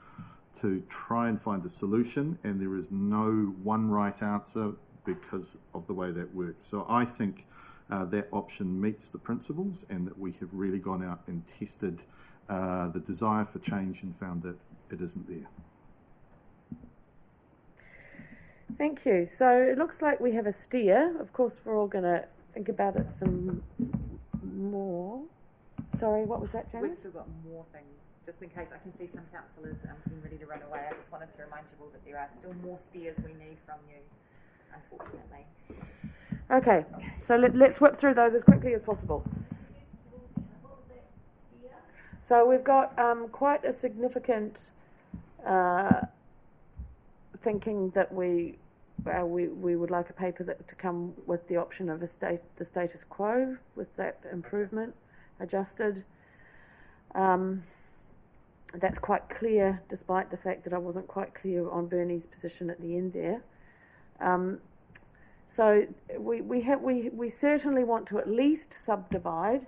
to try and find a solution, and there is no one right answer because of the way that works. So I think that option meets the principles, and that we have really gone out and tested the desire for change and found that it isn't there. Thank you. So it looks like we have a steer. Of course, we're all going to think about it some more. Sorry, what was that, Jamie? We've still got more things, just in case. I can see some councillors getting ready to run away. I just wanted to remind you all that there are still more steers we need from you, unfortunately. Okay, so let's whip through those as quickly as possible. So we've got quite a significant thinking that we would like a paper to come with the option of the status quo with that improvement adjusted. That's quite clear, despite the fact that I wasn't quite clear on Bernie's position at the end there. So we certainly want to at least subdivide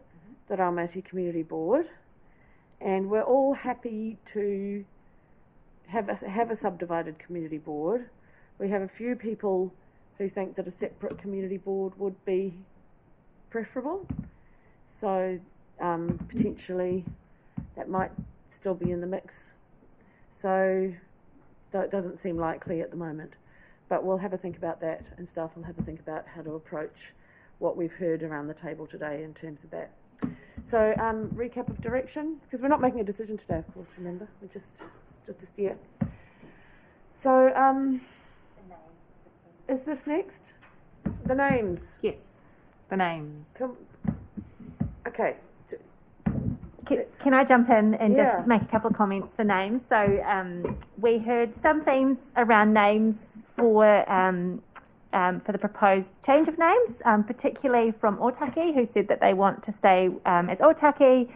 the Raumati Community Board, and we're all happy to have a subdivided community board. We have a few people who think that a separate community board would be preferable, so potentially that might still be in the mix. So that doesn't seem likely at the moment, but we'll have a think about that, and staff will have a think about how to approach what we've heard around the table today in terms of that. So, recap of direction, because we're not making a decision today, of course, remember, we're just a steer. So, is this next? The names? Yes, the names. Okay. Can I jump in and Yeah. just make a couple of comments for names? So we heard some themes around names for the proposed change of names, particularly from Otaki, who said that they want to stay as Otaki.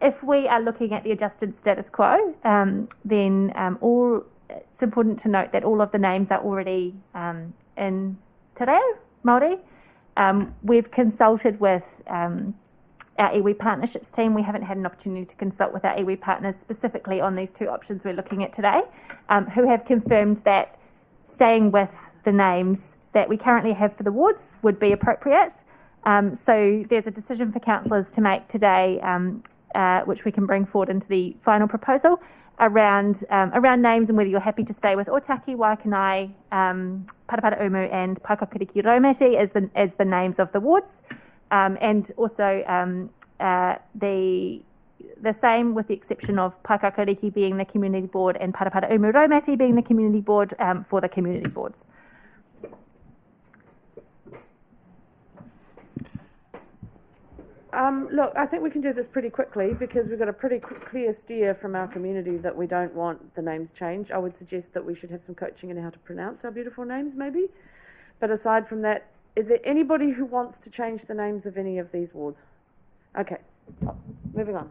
If we are looking at the adjusted status quo, then it's important to note that all of the names are already in Te Reo, Māori. We've consulted with our iwi partnerships team. We haven't had an opportunity to consult with our iwi partners specifically on these two options we're looking at today, who have confirmed that staying with the names that we currently have for the wards would be appropriate. So there's a decision for councillors to make today, which we can bring forward into the final proposal around names and whether you're happy to stay with Otaki, Waikanae, Parapara Umu and Paikakiriki Raumati as the names of the wards. And also the same with the exception of Paikakiriki being the community board and Parapara Umu Raumati being the community board for the community boards. Look, I think we can do this pretty quickly because we've got a pretty clear steer from our community that we don't want the names changed. I would suggest that we should have some coaching in how to pronounce our beautiful names maybe. But aside from that, is there anybody who wants to change the names of any of these wards? Okay, moving on.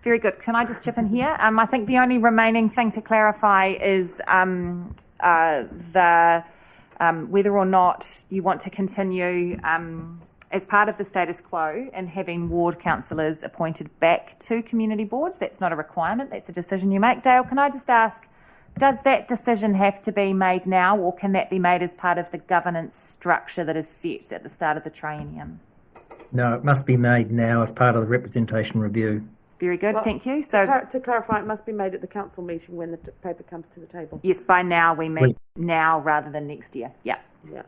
Very good. Can I just chip in here? I think the only remaining thing to clarify is whether or not you want to continue as part of the status quo and having ward councillors appointed back to community boards. That's not a requirement, that's a decision you make. Dale, can I just ask, does that decision have to be made now, or can that be made as part of the governance structure that is set at the start of the triennium? No, it must be made now as part of the representation review. Very good, Well, thank you. So to clarify, it must be made at the council meeting when the paper comes to the table. yes, by now we mean now rather than next year. Yeah. Yeah.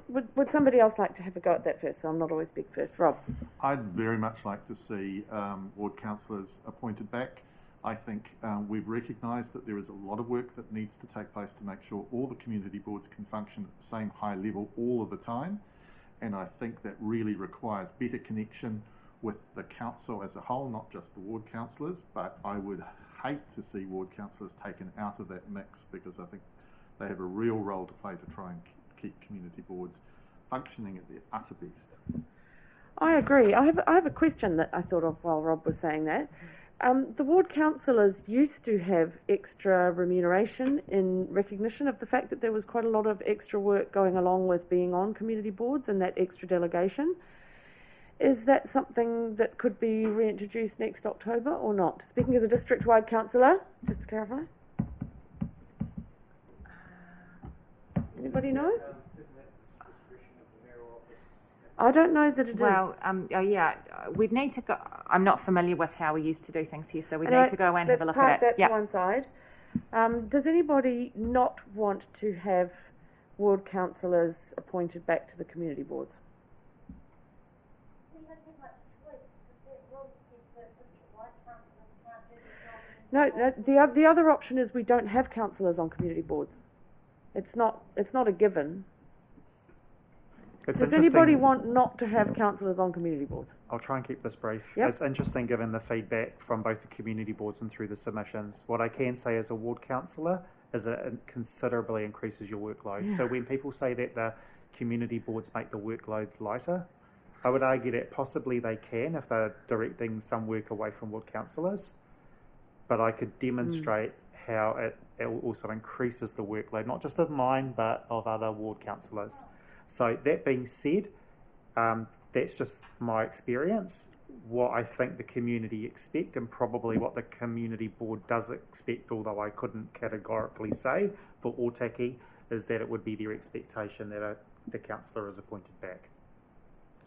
Would somebody else like to have a go at that first? So I'm not always big first. Rob? I'd very much like to see ward councillors appointed back. I think we've recognised that there is a lot of work that needs to take place to make sure all the community boards can function at the same high level all of the time. And I think that really requires better connection with the council as a whole, not just the ward councillors, but I would hate to see ward councillors taken out of that mix because I think they have a real role to play to try and keep community boards functioning at their utter best. I agree. I have a question that I thought of while Rob was saying that. The ward councillors used to have extra remuneration in recognition of the fact that there was quite a lot of extra work going along with being on community boards and that extra delegation. Is that something that could be reintroduced next October or not? Speaking as a district-wide councillor, just to clarify. Anybody know? I don't know that it is. Well, we'd need to go. I'm not familiar with how we used to do things here, so we need to go and have a look at it. That's one side. Does anybody not want to have ward councillors appointed back to the community boards? No, the other option is we don't have councillors on community boards. It's not a given. Does anybody want not to have councillors on community boards? I'll try and keep this brief. Yep. It's interesting given the feedback from both the community boards and through the submissions. What I can say as a ward councillor is it considerably increases your workload. Yeah. So when people say that the community boards make the workloads lighter, I would argue that possibly they can if they're directing some work away from ward councillors. But I could demonstrate how it also increases the workload, not just of mine, but of other ward councillors. So that being said, that's just my experience. What I think the community expect and probably what the community board does expect, although I couldn't categorically say for Otaki, is that it would be their expectation that the councillor is appointed back.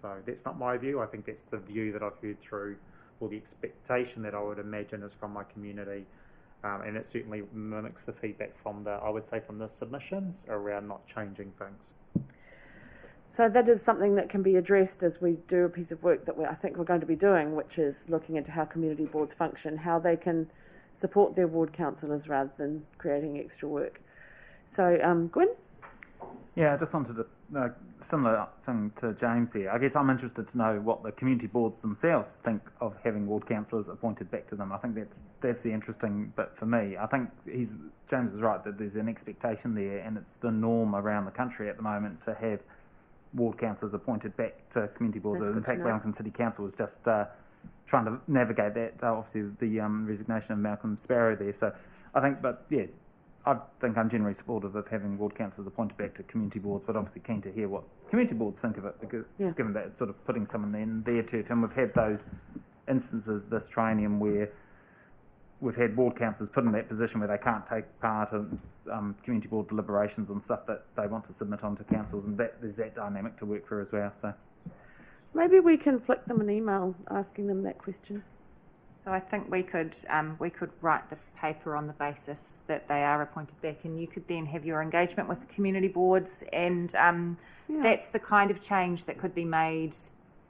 So that's not my view. I think that's the view that I've heard through, or the expectation that I would imagine is from my community and it certainly mimics the feedback from the submissions around not changing things. So that is something that can be addressed as we do a piece of work that I think we're going to be doing, which is looking into how community boards function, how they can support their ward councillors rather than creating extra work. So, Gwen? Yeah, I just wanted to similar thing to James here. I guess I'm interested to know what the community boards themselves think of having ward councillors appointed back to them. I think that's the interesting bit for me. I think James is right that there's an expectation there, and it's the norm around the country at the moment to have ward councillors appointed back to community boards. In fact, Wellington City Council was just trying to navigate that. Obviously, the resignation of Malcolm Sparrow there. So I think, I think I'm generally supportive of having ward councillors appointed back to community boards, but obviously keen to hear what community boards think of it, because given that it's sort of putting someone in their turf, and we've had those instances this triennium where we've had ward councillors put in that position where they can't take part in community board deliberations on stuff that they want to submit onto councils, and there's that dynamic to work through as well. So maybe we can flick them an email asking them that question. So I think we could write the paper on the basis that they are appointed back, and you could then have your engagement with the community boards, and that's the kind of change that could be made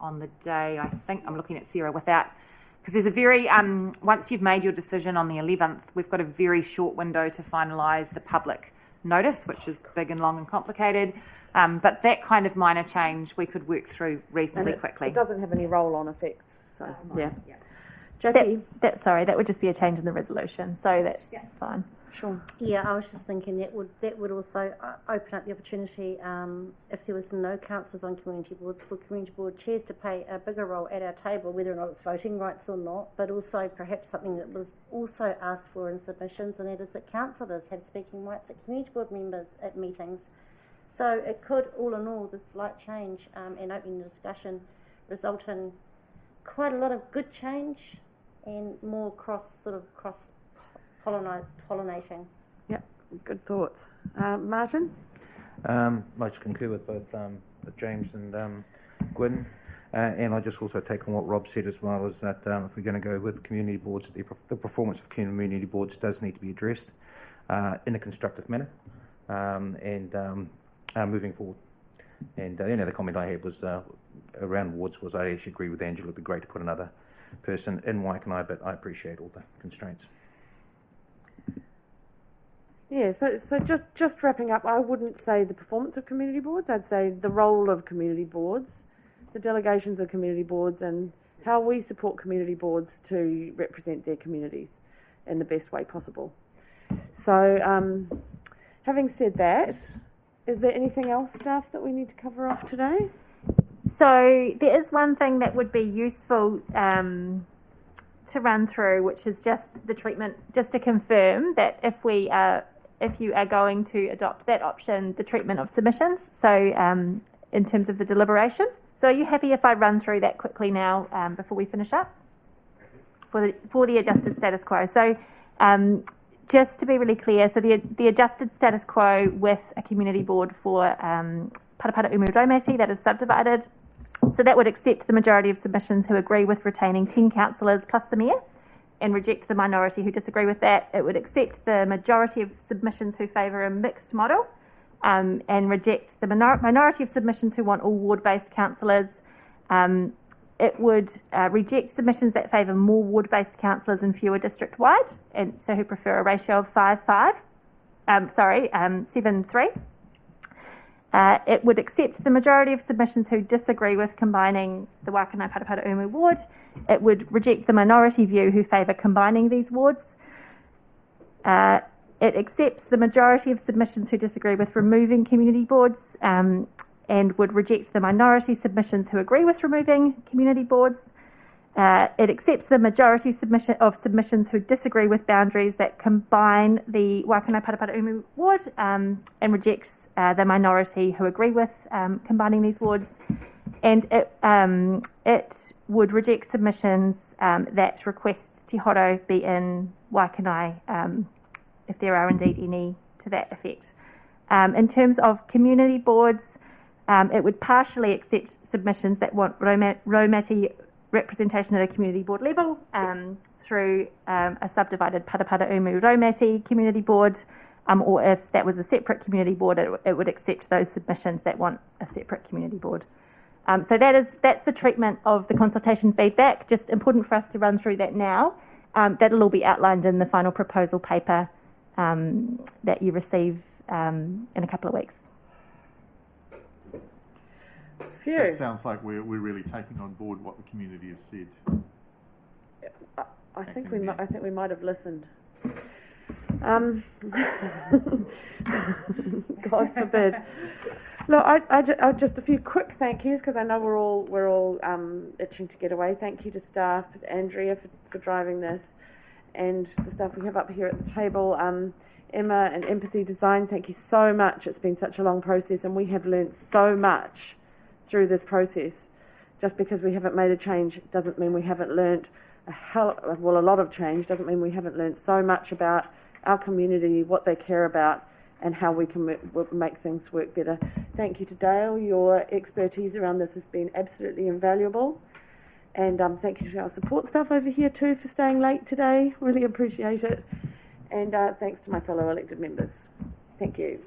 on the day. I think I'm looking at Sarah without, because there's a very once you've made your decision on the 11th, we've got a very short window to finalise the public notice, which is big and long and complicated. But that kind of minor change we could work through reasonably quickly. It doesn't have any roll-on effects, so yeah. Jackie? That would just be a change in the resolution, so that's fine. Sure. Yeah, I was just thinking that would also open up the opportunity, if there was no councillors on community boards, for community board chairs to play a bigger role at our table, whether or not it's voting rights or not, but also perhaps something that was also asked for in submissions, and that is that councillors have speaking rights at community board members at meetings. So it could, all in all, this slight change and opening the discussion result in quite a lot of good change and more cross-pollinating. Yeah, good thoughts. Martin? I just concur with both James and Gwyn, and I just also take on what Rob said as well, is that if we're going to go with community boards, the performance of community boards does need to be addressed in a constructive manner, and moving forward. And the comment I had was around wards was I actually agree with Angela. It'd be great to put another person in Waikanae, but I appreciate all the constraints. Yeah, so just wrapping up, I wouldn't say the performance of community boards, I'd say the role of community boards, the delegations of community boards, and how we support community boards to represent their communities in the best way possible. So, having said that, is there anything else, staff, that we need to cover off today? So there is one thing that would be useful to run through, which is just the treatment, just to confirm that if you are going to adopt that option, the treatment of submissions, so in terms of the deliberation. So are you happy if I run through that quickly now before we finish up for the adjusted status quo? So just to be really clear, so the adjusted status quo with a community board for Parapara Umu Raumati that is subdivided, so that would accept the majority of submissions who agree with retaining 10 councillors plus the mayor, and reject the minority who disagree with that. It would accept the majority of submissions who favour a mixed model, and reject the minority of submissions who want all ward-based councillors. It would reject submissions that favour more ward-based councillors and fewer district-wide, and so who prefer a ratio of 7-3. It would accept the majority of submissions who disagree with combining the Waikanae Parapara Umu ward. It would reject the minority view who favour combining these wards. It accepts the majority of submissions who disagree with removing community boards, and would reject the minority submissions who agree with removing community boards. It accepts the majority of submissions who disagree with boundaries that combine the Waikanae Parapara Umu ward, and rejects the minority who agree with combining these wards. And it would reject submissions that request Te Horo be in Waikanae, if there are indeed any to that effect. In terms of community boards, it would partially accept submissions that want Raumati representation at a community board level, through a subdivided Parapara Umu Raumati community board, or if that was a separate community board, it would accept those submissions that want a separate community board. So that's the treatment of the consultation feedback. Just important for us to run through that now. That'll all be outlined in the final proposal paper that you receive in a couple of weeks. It sounds like we're really taking on board what the community has said. I think we might have listened. God forbid. Look, I just a few quick thank yous, because I know we're all itching to get away. Thank you to staff, Andrea for driving this, and the staff we have up here at the table. Emma and Empathy Design, thank you so much. It's been such a long process, and we have learnt so much through this process. Just because we haven't made a change doesn't mean we haven't learnt a lot of change. Doesn't mean we haven't learnt so much about our community, what they care about, and how we can make things work better. Thank you to Dale. Your expertise around this has been absolutely invaluable. And thank you to our support staff over here too for staying late today. Really appreciate it. And thanks to my fellow elected members. Thank you.